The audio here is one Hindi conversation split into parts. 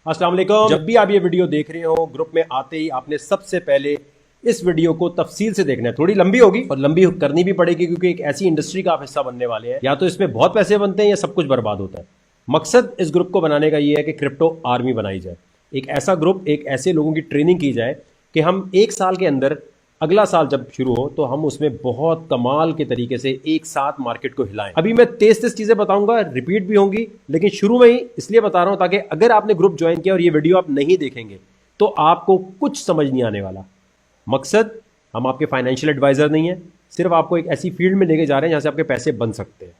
अस्सलाम वालेकुम। जब भी आप ये वीडियो देख रहे हो, ग्रुप में आते ही आपने सबसे पहले इस वीडियो को तफसील से देखना है। थोड़ी लंबी होगी और लंबी करनी भी पड़ेगी क्योंकि एक ऐसी इंडस्ट्री का आप हिस्सा बनने वाले हैं, या तो इसमें बहुत पैसे बनते हैं या सब कुछ बर्बाद होता है। मकसद इस ग्रुप को बनाने का ये है कि क्रिप्टो आर्मी बनाई जाए। एक ऐसा ग्रुप, एक ऐसे लोगों की ट्रेनिंग की जाए कि हम एक साल के अंदर, अगला साल जब शुरू हो तो हम उसमें बहुत कमाल के तरीके से एक साथ मार्केट को हिलाएं। अभी मैं तेज तेज चीजें बताऊंगा, रिपीट भी होंगी, लेकिन शुरू में ही इसलिए बता रहा हूं ताकि अगर आपने ग्रुप ज्वाइन किया और ये वीडियो आप नहीं देखेंगे तो आपको कुछ समझ नहीं आने वाला। मकसद, हम आपके फाइनेंशियल एडवाइजर नहीं है, सिर्फ आपको एक ऐसी फील्ड में लेके जा रहे हैं जहां से आपके पैसे बन सकते हैं।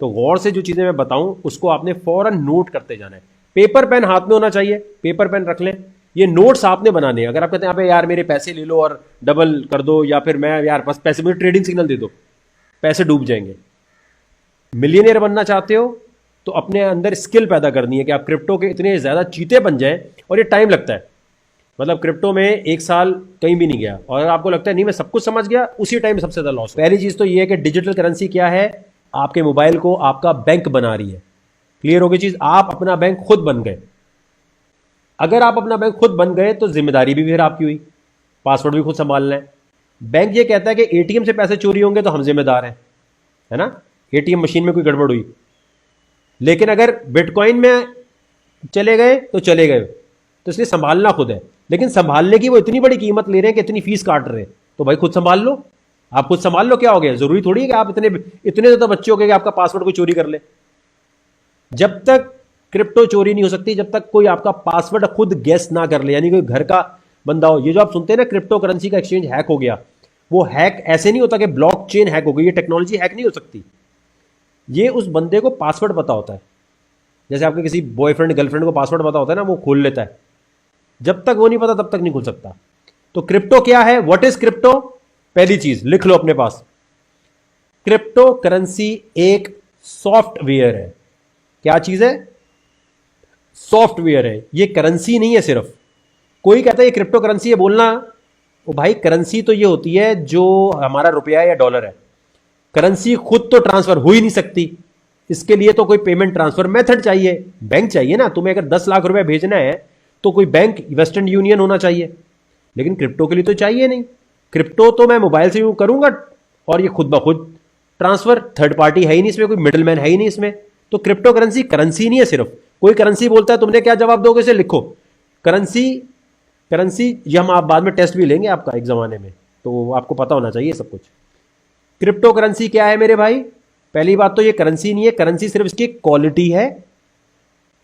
तो गौर से जो चीजें मैं बताऊं उसको आपने फौरन नोट करते जाना है। पेपर पेन हाथ में होना चाहिए, पेपर पेन रख लें। ये नोट्स आपने बनाने हैं। अगर आप कहते हैं यहाँ पे यार मेरे पैसे ले लो और डबल कर दो, या फिर मैं यार बस पैसे, मुझे ट्रेडिंग सिग्नल दे दो, पैसे डूब जाएंगे। मिलियनेयर बनना चाहते हो तो अपने अंदर स्किल पैदा करनी है कि आप क्रिप्टो के इतने ज़्यादा चीते बन जाएं। और ये टाइम लगता है, मतलब क्रिप्टो में एक साल कहीं भी नहीं गया और अगर आपको लगता है नहीं मैं सब कुछ समझ गया, उसी टाइम सबसे ज़्यादा लॉस। पहली चीज़ तो ये है कि डिजिटल करेंसी क्या है, आपके मोबाइल को आपका बैंक बना रही है। क्लियर हो गई चीज़, आप अपना बैंक खुद बन गए। अगर आप अपना बैंक खुद बन गए तो जिम्मेदारी भी फिर आपकी हुई, पासवर्ड भी खुद संभालना है। बैंक ये कहता है कि एटीएम से पैसे चोरी होंगे तो हम जिम्मेदार हैं, है ना, एटीएम मशीन में कोई गड़बड़ हुई। लेकिन अगर बिटकॉइन में चले गए तो चले गए, तो इसलिए संभालना खुद है। लेकिन संभालने की वो इतनी बड़ी कीमत ले रहे हैं कि इतनी फीस काट रहे हैं, तो भाई खुद संभाल लो। आप खुद संभाल लो, क्या हो गया? जरूरी थोड़ी है कि आप इतने ज्यादा बच्चे हो गए कि आपका पासवर्ड कोई चोरी कर ले। जब तक क्रिप्टो चोरी नहीं हो सकती जब तक कोई आपका पासवर्ड खुद गेस ना कर ले, यानी कोई घर का बंदा हो। ये जो आप सुनते हैं ना क्रिप्टो करेंसी का एक्सचेंज हैक हो गया, वो हैक ऐसे नहीं होता कि ब्लॉकचेन हैक हो गई। ये टेक्नोलॉजी हैक नहीं हो सकती, ये उस बंदे को पासवर्ड पता होता है। जैसे आपके किसी बॉयफ्रेंड गर्लफ्रेंड को पासवर्ड पता होता है ना, वो खोल लेता है। जब तक वो नहीं पता तब तक नहीं खुल सकता। तो क्रिप्टो क्या है, व्हाट इज क्रिप्टो? पहली चीज लिख लो अपने पास, क्रिप्टो करेंसी एक सॉफ्टवेयर है। क्या चीज है? सॉफ्टवेयर है, ये करेंसी नहीं है। सिर्फ कोई कहता है ये क्रिप्टो करेंसी है, बोलना ओ भाई, करेंसी तो ये होती है जो हमारा रुपया या डॉलर है। करेंसी खुद तो ट्रांसफर हो ही नहीं सकती, इसके लिए तो कोई पेमेंट ट्रांसफर मेथड चाहिए, बैंक चाहिए ना। तुम्हें अगर 10 लाख रुपए भेजना है तो कोई बैंक, वेस्टर्न यूनियन होना चाहिए, लेकिन क्रिप्टो के लिए तो चाहिए नहीं। क्रिप्टो तो मैं मोबाइल से यूज करूंगा और ये खुद ब खुद ट्रांसफर, थर्ड पार्टी है ही नहीं इसमें, कोई मिडल मैन है ही नहीं इसमें। तो क्रिप्टो करेंसी करेंसी नहीं है सिर्फ। कोई करेंसी बोलता है, तुमने क्या जवाब दोगे? इसे लिखो, करेंसी। करेंसी ये हम आप बाद में टेस्ट भी लेंगे आपका एक जमाने में, तो आपको पता होना चाहिए सब कुछ। क्रिप्टो करेंसी क्या है मेरे भाई? पहली बात तो ये करेंसी नहीं है, करेंसी सिर्फ इसकी क्वालिटी है।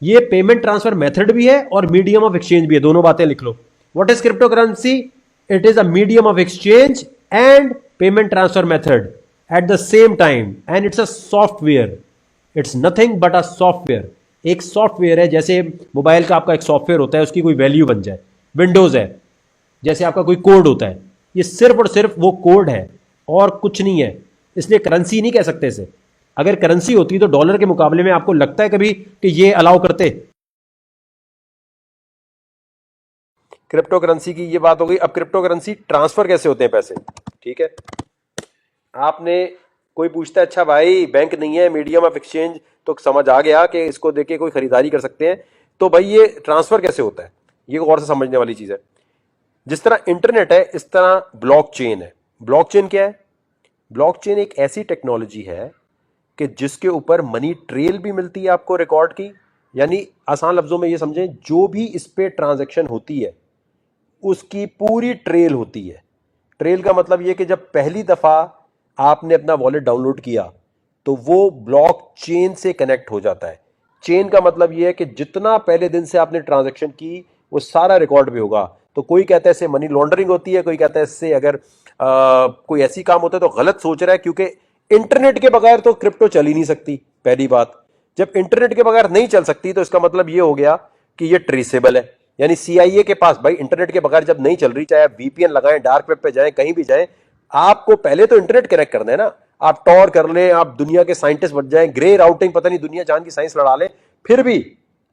ये पेमेंट ट्रांसफर मेथड भी है और मीडियम ऑफ एक्सचेंज भी है। दोनों बातें लिख लो। What is crypto currency? It is a medium of exchange and payment transfer method at the same time, and it's a software. It's nothing but a software. एक सॉफ्टवेयर है, जैसे मोबाइल का आपका एक सॉफ्टवेयर होता है, उसकी कोई वैल्यू बन जाए। विंडोज है, जैसे आपका कोई कोड होता है, ये सिर्फ और सिर्फ वो कोड है और कुछ नहीं है। इसलिए करेंसी नहीं कह सकते इसे। अगर करेंसी होती तो डॉलर के मुकाबले में आपको लगता है कभी कि ये अलाउ करते? क्रिप्टो करेंसी की ये बात हो गई। अब क्रिप्टो करेंसी ट्रांसफर कैसे होते हैं पैसे, ठीक है। आपने, कोई पूछता है अच्छा भाई बैंक नहीं है, मीडियम ऑफ एक्सचेंज, तो समझ आ गया कि इसको देके कोई खरीदारी कर सकते हैं। तो भाई ये ट्रांसफर कैसे होता है, ये गौर से समझने वाली चीज है। जिस तरह इंटरनेट है इस तरह ब्लॉकचेन है। ब्लॉकचेन क्या है? ब्लॉकचेन एक ऐसी टेक्नोलॉजी है कि जिसके ऊपर मनी ट्रेल भी मिलती है आपको रिकॉर्ड की। यानी आसान लफ्जों में ये समझें, जो भी इस पे ट्रांजैक्शन होती है उसकी पूरी ट्रेल होती है। ट्रेल का मतलब ये कि जब पहली दफा आपने अपना वॉलेट डाउनलोड किया तो वो ब्लॉक चेन से कनेक्ट हो जाता है। चेन का मतलब ये है कि जितना पहले दिन से आपने ट्रांजैक्शन की वो सारा रिकॉर्ड भी होगा। तो कोई कहता है इससे मनी लॉन्ड्रिंग होती है, कोई कहता है इससे अगर कोई ऐसी काम होता है तो गलत सोच रहा है, क्योंकि इंटरनेट के बगैर तो क्रिप्टो चल ही नहीं सकती। पहली बात, जब इंटरनेट के बगैर नहीं चल सकती तो इसका मतलब ये हो गया कि ये ट्रेसेबल है। यानी सीआईए के पास भाई इंटरनेट के बगैर जब नहीं चल रही, चाहे आप वीपीएन लगाएं, डार्क वेब पे जाएं, कहीं भी जाएं, आपको पहले तो इंटरनेट कनेक्ट करना है ना। आप टॉर कर लें, आप दुनिया के साइंटिस्ट बन जाएं, ग्रे राउटिंग पता नहीं दुनिया जान की साइंस लड़ा लें, फिर भी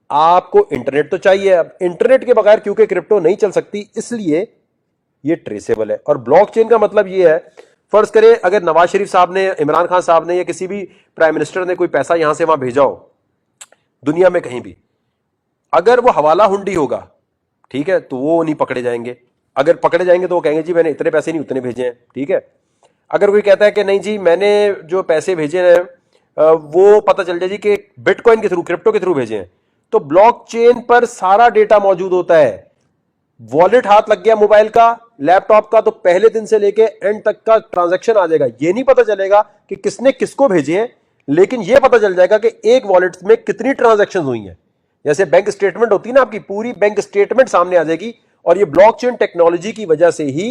आपको इंटरनेट तो चाहिए। अब इंटरनेट के बगैर क्योंकि क्रिप्टो नहीं चल सकती, इसलिए ये ट्रेसेबल है। और ब्लॉकचेन का मतलब ये है, फर्ज करें अगर नवाज शरीफ साहब ने, इमरान खान साहब ने या किसी भी प्राइम मिनिस्टर ने कोई पैसा यहां से वहां भेजा हो दुनिया में कहीं भी, अगर वो हवाला हुंडी होगा, ठीक है, तो वो नहीं पकड़े जाएंगे। अगर पकड़े जाएंगे तो वो कहेंगे जी मैंने इतने पैसे नहीं उतने भेजे हैं, ठीक है। अगर कोई कहता है कि नहीं जी मैंने जो पैसे भेजे हैं वो पता चल जाए जी कि बिटकॉइन के थ्रू, क्रिप्टो के थ्रू भेजे हैं, तो ब्लॉकचेन पर सारा डेटा मौजूद होता है। वॉलेट हाथ लग गया मोबाइल का, लैपटॉप का, तो पहले दिन से लेके एंड तक का ट्रांजैक्शन आ जाएगा। ये नहीं पता चलेगा कि किसने किसको भेजे हैं, लेकिन ये पता चल जाएगा कि एक वॉलेट में कितनी ट्रांजैक्शन हुई हैं। जैसे बैंक स्टेटमेंट होती है ना, आपकी पूरी बैंक स्टेटमेंट सामने आ जाएगी। और ये ब्लॉकचेन टेक्नोलॉजी की वजह से ही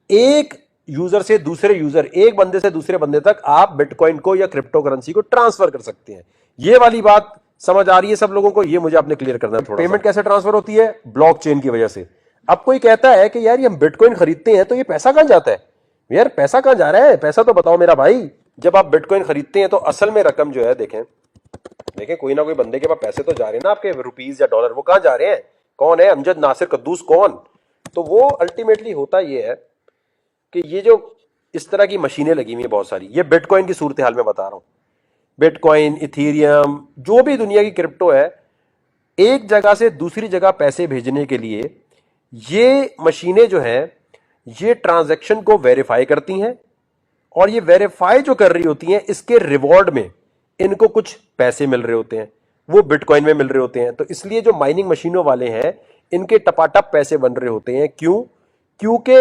एक यूजर से दूसरे यूजर, एक बंदे से दूसरे बंदे तक आप बिटकॉइन को या क्रिप्टो करेंसी को ट्रांसफर कर सकते हैं। ये वाली बात समझ आ रही है सब लोगों को? ये मुझे आपने क्लियर करना है थोड़ा। पेमेंट कैसे ट्रांसफर होती है? ब्लॉकचेन की वजह से। अब कोई कहता है कि यार ये हम बिटकॉइन खरीदते हैं तो ये पैसा कहां जाता है? यार पैसा कहां जा रहा है? पैसा तो बताओ मेरा भाई। जब आप बिटकॉइन खरीदते हैं तो असल में रकम जो है, देखें कोई ना कोई बंदे के पास पैसे तो जा रहे हैं ना आपके, रुपीस या डॉलर। वो कहां जा रहे हैं? कौन है? अमजद नासिर कद्दूस कौन? तो वो अल्टीमेटली होता ये है कि ये जो इस तरह की मशीनें लगी हुई है बहुत सारी, ये बिटकॉइन की सूरत हाल में बता रहा हूं। बिटकॉइन, इथेरियम, जो भी दुनिया की क्रिप्टो है, एक जगह से दूसरी जगह पैसे भेजने के लिए ये मशीनें जो हैं ये ट्रांजैक्शन को वेरीफाई करती हैं, और ये वेरीफाई जो कर रही होती हैं इसके रिवॉर्ड में इनको कुछ पैसे मिल रहे होते हैं, वो बिटकॉइन में मिल रहे होते हैं। तो इसलिए जो माइनिंग मशीनों वाले हैं इनके टपाटप पैसे बन रहे होते हैं। क्यों? क्योंकि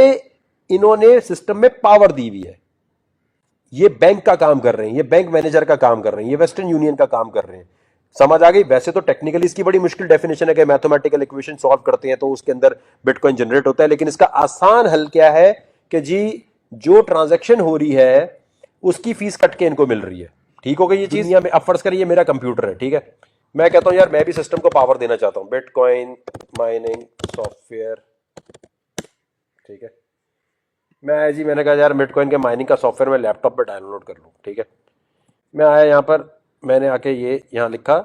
इन्होंने सिस्टम में पावर दी हुई है। ये बैंक का काम कर रहे हैं, ये बैंक मैनेजर का काम कर रहे हैं, ये वेस्टर्न यूनियन का काम कर रहे हैं। समझ आ गई? वैसे तो टेक्निकली इसकी बड़ी मुश्किल डेफिनेशन है कि मैथमेटिकल इक्वेशन सॉल्व करते हैं तो उसके अंदर बिटकॉइन जनरेट होता है, लेकिन इसका आसान हल क्या है कि जी जो ट्रांजैक्शन हो रही है उसकी फीस कट के इनको मिल रही है। ठीक हो गई ये चीज? दुनिया में अब फर्ज करिए मेरा कंप्यूटर है, ठीक है, मैं कहता हूं यार मैं भी सिस्टम को पावर देना चाहता हूं, बिटकॉइन माइनिंग सॉफ्टवेयर, ठीक है। मैंने कहा यार बिटकॉइन के माइनिंग का सॉफ्टवेयर मैं लैपटॉप पे डाउनलोड कर लूं, ठीक है। मैं आया यहां पर, मैंने आके ये यहां लिखा,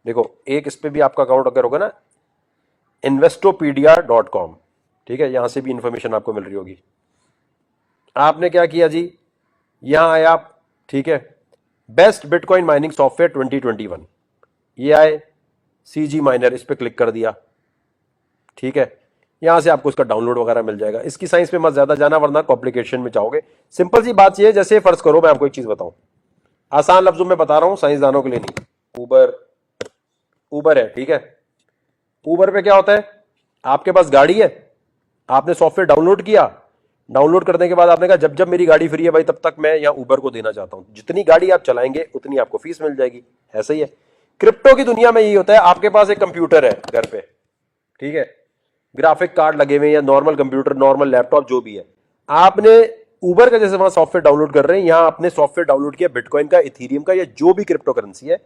देखो एक इस पे भी आपका अकाउंट अगर होगा ना, investopedia.com, ठीक है, यहां से भी इंफॉर्मेशन आपको मिल रही होगी। आपने क्या किया जी, यहां आए आप, ठीक है, बेस्ट बिटकॉइन माइनिंग सॉफ्टवेयर 2021, ये आए, सीजी माइनर, इस पे क्लिक कर दिया, ठीक है। यहां से आपको इसका डाउनलोड वगैरह मिल जाएगा। इसकी साइंस पे मत ज्यादा जाना वरना कॉम्प्लिकेशन में जाओगे। सिंपल सी बात ये है, जैसे फर्ज करो मैं आपको एक चीज बताऊं, आसान लफ्जों में बता रहा हूं, साइंसदानों के लिए नहीं। उबर है, ठीक है। उबर पे क्या होता है, आपके पास गाड़ी है, आपने सॉफ्टवेयर डाउनलोड किया, डाउनलोड करने के बाद आपने कहा जब जब मेरी गाड़ी फ्री है भाई तब तक मैं यहां उबर को देना चाहता हूं, जितनी गाड़ी आप चलाएंगे उतनी आपको फीस मिल जाएगी। ऐसा ही है क्रिप्टो की दुनिया में, यही होता है। आपके पास एक कंप्यूटर है घर पे, ठीक है, ग्राफिक कार्ड लगे हुए या नॉर्मल कंप्यूटर, नॉर्मल लैपटॉप, जो भी है, आपने उबर का जैसे वहां सॉफ्टवेयर डाउनलोड कर रहे हैं, यहां आपने सॉफ्टवेयर डाउनलोड किया बिटकॉइन का, इथेरियम का, या जो भी क्रिप्टो करेंसी है।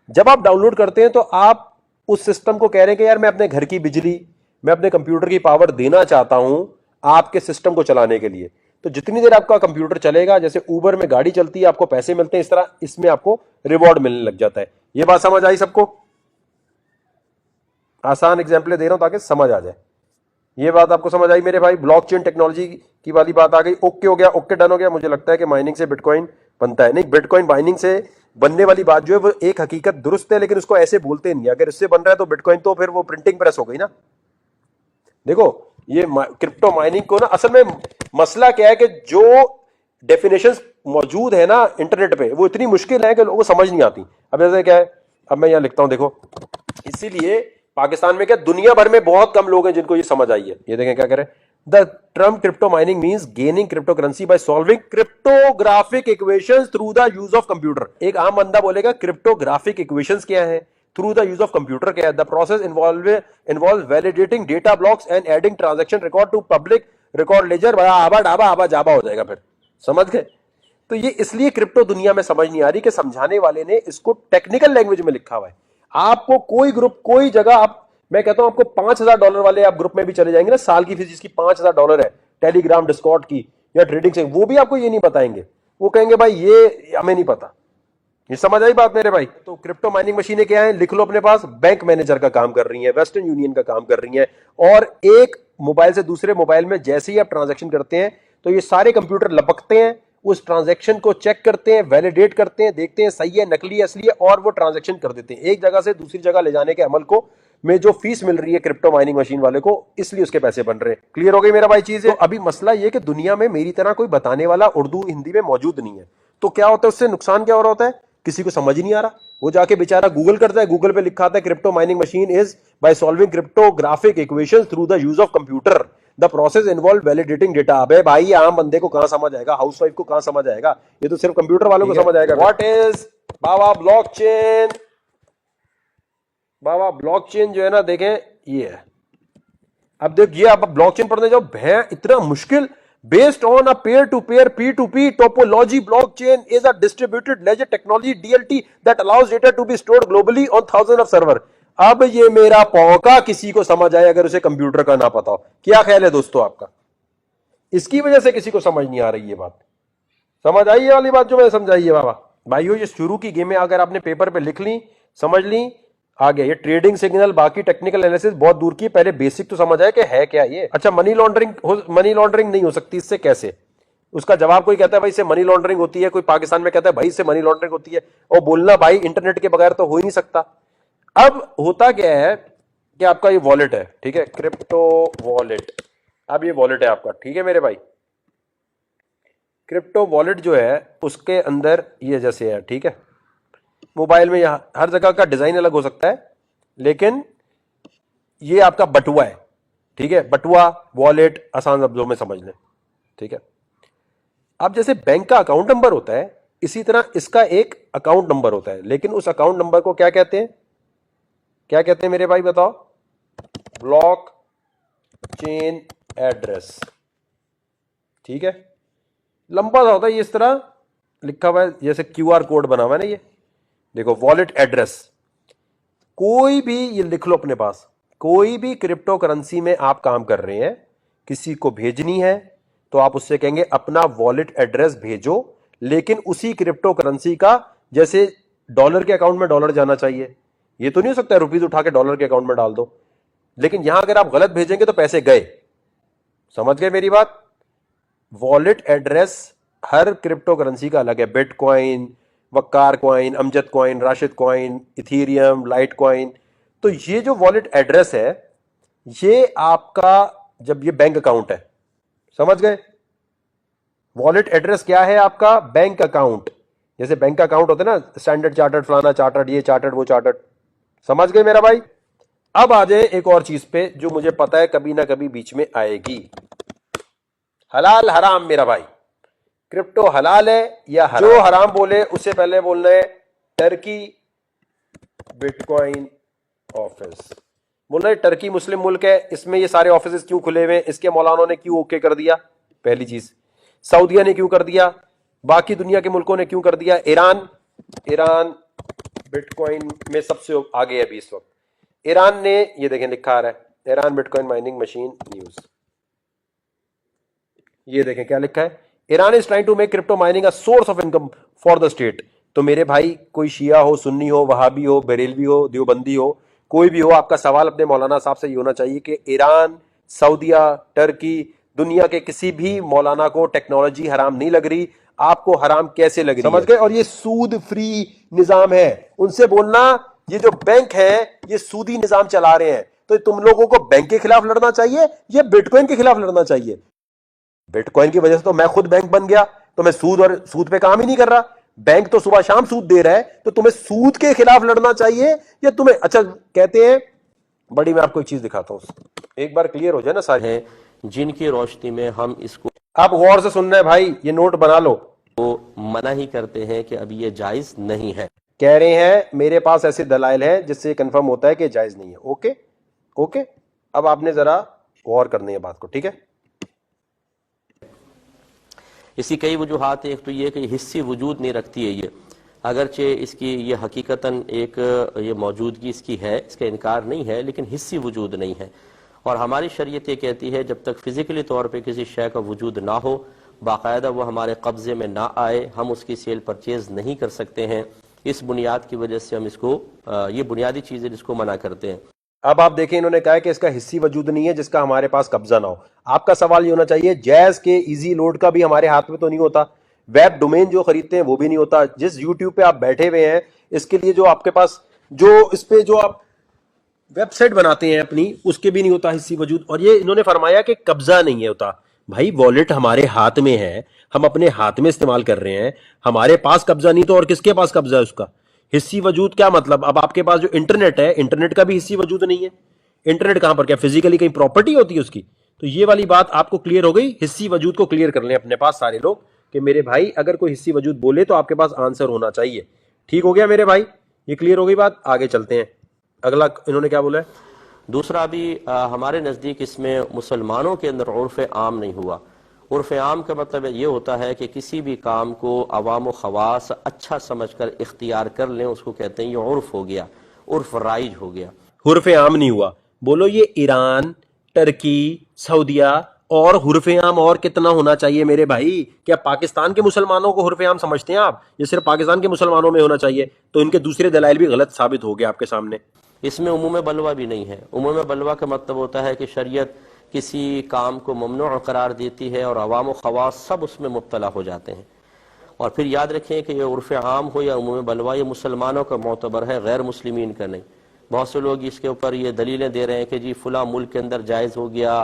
जब आप डाउनलोड करते हैं तो आप उस सिस्टम को कह रहे हैं कि यार मैं अपने घर की बिजली, मैं अपने कंप्यूटर की पावर देना चाहता हूं आपके सिस्टम को चलाने के लिए। तो जितनी देर आपका कंप्यूटर चलेगा, जैसे उबर में गाड़ी चलती है आपको पैसे मिलते हैं, इस तरह इसमें आपको रिवॉर्ड मिलने लग जाता है। ये बात समझ आई सबको? आसान एग्जाम्पल दे रहा हूं ताकि समझ आ जाए। ये बात आपको समझ आई मेरे भाई? ब्लॉकचेन टेक्नोलॉजी की वाली बात आ गई। ओके हो गया, ओके डन हो गया। मुझे लगता है कि माइनिंग से बिटकॉइन बनता है, नहीं, बिटकॉइन माइनिंग से बनने वाली बात जो है वो एक हकीकत दुरुस्त है, लेकिन उसको ऐसे बोलते नहीं। अगर इससे बन रहा है तो बिटकॉइन तो फिर वो प्रिंटिंग प्रेस हो गई ना। देखो ये क्रिप्टो माइनिंग को ना, असल में मसला क्या है कि जो डेफिनेशंस मौजूद है ना इंटरनेट पे, वो इतनी मुश्किल है कि लोगों को समझ नहीं आती। अब जैसे क्या है, अब मैं यहां लिखता हूं, देखो, इसीलिए पाकिस्तान में क्या दुनिया भर में बहुत कम लोग हैं जिनको ये समझ आई है। ये देखें क्या करें, the term crypto mining means gaining crypto currency by solving cryptographic equations through the use of computer. एक आम बंदा बोलेगा क्रिप्टोग्राफिक इक्वेशंस क्या है, through the use of computer क्या है। The process involve validating data blocks and adding transaction record to public record ledger. आबा डाबा आबा जाबा हो जाएगा फिर, समझ गए? तो ये इसलिए क्रिप्टो दुनिया में समझ नहीं आ रही कि समझाने वाले ने इसको टेक्निकल लैंग्वेज में लिखा हुआ है। आपको कोई ग्रुप, कोई जगह, आप, मैं कहता हूं आपको $5,000 वाले आप ग्रुप में भी चले जाएंगे ना, साल की फीस जिसकी $5,000 है, टेलीग्राम, डिस्कॉर्ड की या ट्रेडिंग से, वो भी आपको ये नहीं बताएंगे। वो कहेंगे भाई ये हमें नहीं पता। ये समझ आई बात मेरे भाई? तो क्रिप्टो माइनिंग मशीनें क्या है, लिख लो अपने पास, बैंक मैनेजर का काम कर रही है, वेस्टर्न यूनियन का काम कर रही है। और एक मोबाइल से दूसरे मोबाइल में जैसे ही आप ट्रांजैक्शन करते हैं तो ये सारे कंप्यूटर लपकते हैं, उस ट्रांजैक्शन को चेक करते हैं, वैलिडेट करते हैं, देखते हैं सही है, नकली है, असली है, और वो ट्रांजैक्शन कर देते हैं। एक जगह से दूसरी जगह ले जाने के अमल को में जो फीस मिल रही है क्रिप्टो माइनिंग मशीन वाले को, इसलिए उसके पैसे बन रहे हैं। क्लियर हो गई मेरा भाई चीज है। तो अभी मसला ये कि दुनिया में मेरी तरह कोई बताने वाला उर्दू हिंदी में मौजूद नहीं है, तो क्या होता है, उससे नुकसान क्या हो रहा होता है, किसी को समझ ही नहीं आ रहा। वो जाके बेचारा गूगल करता है, गूगल पे लिखा आता है crypto mining machine is by solving cryptographic equations through the use of computer, the process involve validating data. अबे भाई आम बंदे को कहां समझ आएगा, हाउसवाइफ को कहां समझ आएगा, ये तो सिर्फ कंप्यूटर वालों को समझ आएगा। What is Baba blockchain? Baba blockchain जो है ना, देखें ये है। अब देखिए, आप ब्लॉकचेन पढ़ने जाओ, भैं इतना मुश्किल। Based on a peer-to-peer P2P topology, blockchain is a distributed ledger technology DLT that allows data to be stored globally on thousands of server। अब ये मेरा पौका किसी को समझ आए अगर उसे कंप्यूटर का ना पता हो। क्या ख्याल है दोस्तों आपका? इसकी वजह से किसी को समझ नहीं आ रही ये बात। समझ आई ये वाली बात जो मैंने समझाई है बाबा भाइयों? ये शुरू की गेमें अगर आपने पेपर पे लिख ली, समझ ली, आ गया। ये ट्रेडिंग सिग्नल, बाकी टेक्निकल एनालिसिस बहुत दूर की, पहले बेसिक तो समझ आए कि है क्या ये। अच्छा, मनी लॉन्ड्रिंग नहीं हो सकती, इससे कैसे? उसका जवाब कोई कहता है भाई इससे मनी लॉन्ड्रिंग होती है, कोई पाकिस्तान में कहता है भाई इससे मनी लॉन्ड्रिंग होती है, और बोलना भाई इंटरनेट के बगैर तो हो ही नहीं सकता। अब होता क्या है कि आपका ये वॉलेट है, ठीक है, क्रिप्टो वॉलेट। अब ये वॉलेट है आपका, ठीक है मेरे भाई। क्रिप्टो वॉलेट जो है उसके अंदर ये जैसे है, ठीक है। मोबाइल में यहां हर जगह का डिजाइन अलग हो सकता है, लेकिन ये आपका बटुआ है, ठीक है। बटुआ, वॉलेट, आसान शब्दों में समझ लें, ठीक है। अब जैसे बैंक का अकाउंट नंबर होता है, इसी तरह इसका एक अकाउंट नंबर होता है, लेकिन उस अकाउंट नंबर को क्या कहते हैं? क्या कहते हैं मेरे भाई बताओ? ब्लॉक चेन एड्रेस, ठीक है। लंबा सा होता है, ये इस तरह लिखा हुआ है, जैसे क्यूआर कोड बना हुआ है ना, ये देखो वॉलेट एड्रेस। कोई भी, ये लिख लो अपने पास, कोई भी क्रिप्टो करेंसी में आप काम कर रहे हैं, किसी को भेजनी है तो आप उससे कहेंगे अपना वॉलेट एड्रेस भेजो, लेकिन उसी क्रिप्टो करेंसी का, जैसे डॉलर के अकाउंट में डॉलर जाना चाहिए, ये तो नहीं हो सकता रुपीज उठा के डॉलर के अकाउंट में डाल दो। लेकिन यहां अगर आप गलत भेजेंगे तो पैसे गए। समझ गए मेरी बात? वॉलेट एड्रेस हर क्रिप्टो करेंसी का अलग है। Bitcoin, Waqar coin, Amjad coin, Rashid coin, Ethereum, Litecoin. तो ये जो वॉलेट एड्रेस है, ये आपका, जब ये बैंक अकाउंट है, समझ गए? वॉलेट एड्रेस क्या है आपका? Bank account. जैसे बैंक अकाउंट होता है ना, स्टैंडर्ड चार्टर्ड, फलाना चार्टर्ड, ये चार्टर्ड, वो चार्टर्ड। समझ गए मेरा भाई? अब आ जाए एक और चीज पे जो मुझे पता है कभी ना कभी बीच में आएगी। हलाल हराम मेरा भाई, क्रिप्टो हलाल है या हराम? जो हराम बोले उससे पहले बोलना है टर्की बिटकॉइन ऑफिस। बोलना है टर्की मुस्लिम मुल्क है, इसमें ये सारे ऑफिस क्यों खुले हुए हैं, इसके मौलानों ने क्यों ओके कर दिया, पहली चीज। सऊदीया ने क्यों कर दिया, बाकी दुनिया के मुल्कों ने क्यों कर दिया। ईरान बिटकॉइन में सबसे आगे है अभी इस वक्त। ईरान ने, ये देखें लिखा आ रहा है, Iran bitcoin mining machine news. ये देखें क्या लिखा है, Iran is trying to make crypto mining a source of income for the state. तो मेरे भाई, कोई शिया हो, सुन्नी हो, वहाबी हो, बरेलवी हो, देवबंदी हो, कोई भी हो, आपका सवाल अपने मौलाना साहब से ये होना चाहिए कि ईरान, सऊदीया, टर्की, दुनिया के किसी भी मौलाना को टेक्नोलॉजी हराम नहीं लग रही, आपको हराम कैसे लग रही? समझ गए? और ये सूद फ्री निजाम है। उनसे बोलना ये जो बैंक है ये सूदी निजाम चला रहे हैं, तो तुम लोगों को बैंक के खिलाफ लड़ना चाहिए या बिटकॉइन के खिलाफ लड़ना चाहिए? बिटकॉइन की वजह से तो मैं खुद बैंक बन गया, तो मैं सूद पे काम ही नहीं कर रहा। बैंक तो सुबह शाम सूद दे रहा है, तो तुम्हें सूद के खिलाफ लड़ना चाहिए या तुम्हें, अच्छा कहते हैं बड़ी, मैं आपको एक चीज दिखाता हूं, एक बार क्लियर हो जाए ना सारे हैं, जिनकी रोशनी में हम इसको, आप गौर से सुन रहे हैं भाई, ये नोट बना लो, तो मना ही करते हैं कि अभी ये जायज नहीं है। कह रहे हैं मेरे पास ऐसे दलाइल हैं जिससे कंफर्म होता है कि जायज नहीं है। ओके ओके, अब आपने जरा गौर करनी है बात को, ठीक है। इसकी कई वजूहात, एक तो ये कि हिस्सी वजूद नहीं रखती है ये, अगरचे इसकी ये हकीकतन एक ये मौजूदगी इसकी है, इसका इनकार नहीं है, लेकिन हिस्सी वजूद नहीं है। और हमारी शरीयत ये कहती है जब तक फिजिकली तौर पे किसी शय का वजूद ना हो, बाकायदा वो हमारे कब्जे में ना आए, हम उसकी सेल परचेज नहीं कर सकते हैं। इस बुनियाद की वजह से हम इसको, ये बुनियादी चीज़ें जिसको मना करते हैं। अब आप देखें, इन्होंने कहा है कि इसका हिस्सी वजूद नहीं है जिसका हमारे पास कब्जा ना हो। आपका सवाल ये होना चाहिए, जैज के इजी लोड का भी हमारे हाथ में तो नहीं होता, वेब डोमेन जो खरीदते हैं वो भी नहीं होता, जिस यूट्यूब पे आप बैठे हुए हैं इसके लिए जो आपके पास, जो इस पे जो आप वेबसाइट बनाते हैं अपनी, उसके भी नहीं होता हिस्सी वजूद। और ये इन्होंने फरमाया कि कब्जा नहीं है होता। भाई वॉलेट हमारे हाथ में है, हम अपने हाथ में इस्तेमाल कर रहे हैं, हमारे पास कब्जा नहीं तो और किसके पास कब्जा है उसका? हिस्सी वजूद क्या मतलब? अब आपके पास जो इंटरनेट है, इंटरनेट का भी हिस्सी वजूद नहीं है। इंटरनेट कहां पर, क्या फिजिकली कहीं प्रॉपर्टी होती है उसकी? तो ये वाली बात आपको क्लियर हो गई। हिस्सी वजूद को क्लियर कर लें अपने पास सारे लोग कि मेरे भाई अगर कोई हिस्सी वजूद बोले तो आपके पास आंसर होना चाहिए। ठीक हो गया मेरे भाई, ये क्लियर हो गई बात। आगे चलते हैं, अगला इन्होंने क्या बोला है। दूसरा भी हमारे नज़दीक इसमें मुसलमानों के अंदर उर्फ आम नहीं हुआ। उर्फ आम का मतलब ये होता है कि किसी भी काम को अवाम व खवास अच्छा समझकर इख्तियार कर लें, उसको कहते हैं ये उर्फ हो गया, उर्फ राइज हो गया। हुर्फ आम नहीं हुआ। बोलो ये ईरान, टर्की, सऊदिया और हुर्फ आम और कितना होना चाहिए मेरे भाई? क्या पाकिस्तान के मुसलमानों को हुर्फ आम समझते हैं आप? ये सिर्फ पाकिस्तान के मुसलमानों में होना चाहिए? तो इनके दूसरे दलाइल भी गलत साबित हो गए आपके सामने। इसमें उमूम बलवा भी नहीं है। उमूम बलवा का मतलब होता है कि शरीयत किसी काम को ममनू करार देती है और अवाम व खवास सब उसमें मुब्तला हो जाते हैं। और फिर याद रखें कि यह उर्फ आम हो या उमूम बलवा, ये मुसलमानों का मोतबर है, गैर मुस्लिमीन का नहीं। बहुत से लोग इसके ऊपर ये दलीलें दे रहे हैं कि जी फुला मुल्क के अंदर जायज़ हो गया,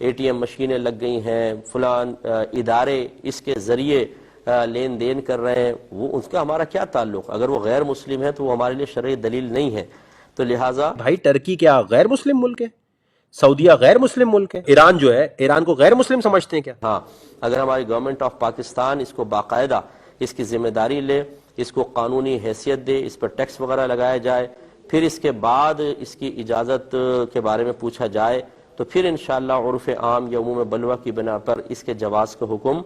ATM मशीनें लग गई हैं, फुलान इदारे इसके ज़रिए लेन देन कर रहे हैं। वो उसका हमारा क्या ताल्लुक़? अगर वो गैर मुस्लिम है तो वो हमारे लिए शरई दलील नहीं है। तो लिहाजा भाई टर्की क्या गैर मुस्लिम मुल्क है? सऊदिया गैर मुस्लिम मुल्क है? ईरान जो है, ईरान को गैर मुस्लिम समझते हैं क्या? हाँ, अगर हमारी गवर्नमेंट ऑफ पाकिस्तान इसको बाकायदा इसकी जिम्मेदारी ले, इसको कानूनी हैसियत दे, इस पर टैक्स वगैरह लगाया जाए, फिर इसके बाद इसकी इजाज़त के बारे में पूछा जाए, तो फिर इंशाअल्लाह उर्फ आम या उमूम बलवा की बिना पर इसके जवाज़ का हुक्म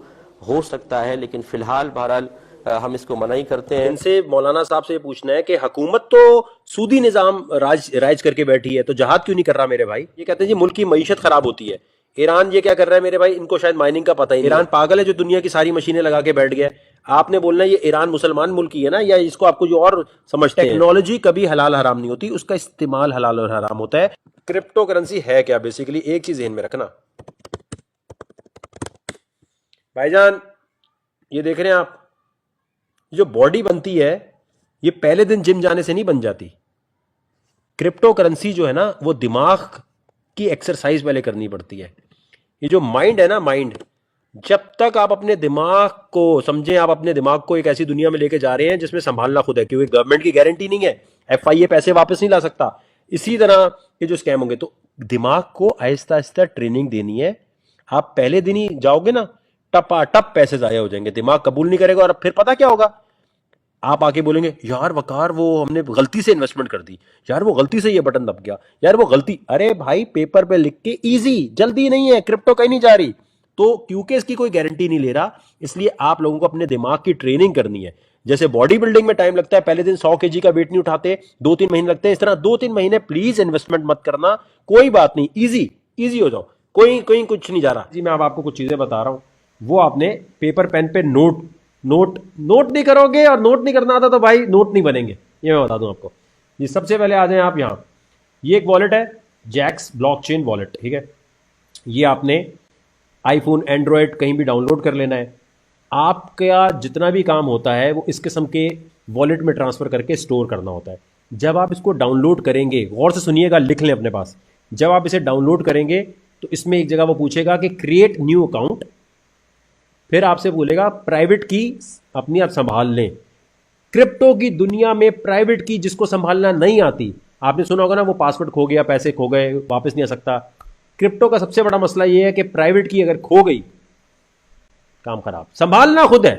हो सकता है। लेकिन फ़िलहाल बहरहाल हम इसको मना ही करते हैं। इनसे मौलाना साहब से पूछना है कि हुकूमत तो सूदी निजाम राज करके बैठी है, तो जहाद क्यों नहीं कर रहा मेरे भाई? ये कहते हैं जी मुल्क की मईशत खराब होती है। ईरान ये क्या कर रहा है मेरे भाई? इनको शायद माइनिंग का पता ही नहीं। ईरान पागल है जो दुनिया की सारी मशीनें लगा के बैठ गया। आपने बोलना ये ईरान मुसलमान मुल्क ही है ना, या इसको आपको जो और समझते हैं। टेक्नोलॉजी कभी हलाल हराम नहीं होती, उसका इस्तेमाल हलाल और हराम होता है। क्रिप्टो करेंसी है क्या? बेसिकली एक चीज ध्यान में रखना भाईजान, ये देख रहे हैं आप, जो बॉडी बनती है ये पहले दिन जिम जाने से नहीं बन जाती। क्रिप्टो करेंसी जो है ना, वो दिमाग की एक्सरसाइज पहले करनी पड़ती है। ये जो माइंड है ना, माइंड, जब तक आप अपने दिमाग को समझें, आप अपने दिमाग को एक ऐसी दुनिया में लेके जा रहे हैं जिसमें संभालना खुद है, क्योंकि गवर्नमेंट की गारंटी नहीं है, FIA पैसे वापस नहीं ला सकता। इसी तरह ये जो स्कैम होंगे, तो दिमाग को आहिस्ता आहिस्ता ट्रेनिंग देनी है। आप पहले दिन ही जाओगे ना, टपाटप पैसे जाया हो जाएंगे, दिमाग कबूल नहीं करेगा। और फिर पता क्या होगा, आप आके बोलेंगे यार वकार वो हमने गलती से इन्वेस्टमेंट कर दी, यार वो गलती से ये बटन दब गया, यार वो गलती। अरे भाई पेपर पे लिख के इजी, जल्दी नहीं है, क्रिप्टो कहीं नहीं जा रही। तो क्योंकि इसकी कोई गारंटी नहीं ले रहा, इसलिए आप लोगों को अपने दिमाग की ट्रेनिंग करनी है। जैसे बॉडी बिल्डिंग में टाइम लगता है, पहले दिन 100 kg का वेट नहीं उठाते, 2-3 महीने लगते हैं, इस तरह 2-3 महीने प्लीज इन्वेस्टमेंट मत करना। कोई बात नहीं, इजी हो जाओ, कोई कोई कुछ नहीं जा रहा जी। मैं अब आपको कुछ चीजें बता रहा हूं, वो आपने पेपर पेन पे नोट नहीं करोगे, और नोट नहीं करना आता तो भाई नोट नहीं बनेंगे, ये मैं बता दूं आपको। ये सबसे पहले आ जाए आप यहाँ, ये एक वॉलेट है, जैक्स ब्लॉकचेन वॉलेट, ठीक है। ये आपने आईफोन, एंड्रॉयड कहीं भी डाउनलोड कर लेना है। आपका जितना भी काम होता है वो इस किस्म के वॉलेट में ट्रांसफर करके स्टोर करना होता है। जब आप इसको डाउनलोड करेंगे, गौर से सुनिएगा, लिख लें अपने पास, जब आप इसे डाउनलोड करेंगे तो इसमें एक जगह वो पूछेगा कि क्रिएट न्यू अकाउंट, फिर आपसे बोलेगा प्राइवेट की अपनी आप संभाल लें। क्रिप्टो की दुनिया में प्राइवेट की जिसको संभालना नहीं आती, आपने सुना होगा ना, वो पासवर्ड खो गया, पैसे खो गए, वापस नहीं आ सकता। क्रिप्टो का सबसे बड़ा मसला यह है कि प्राइवेट की अगर खो गई, काम खराब, संभालना खुद है।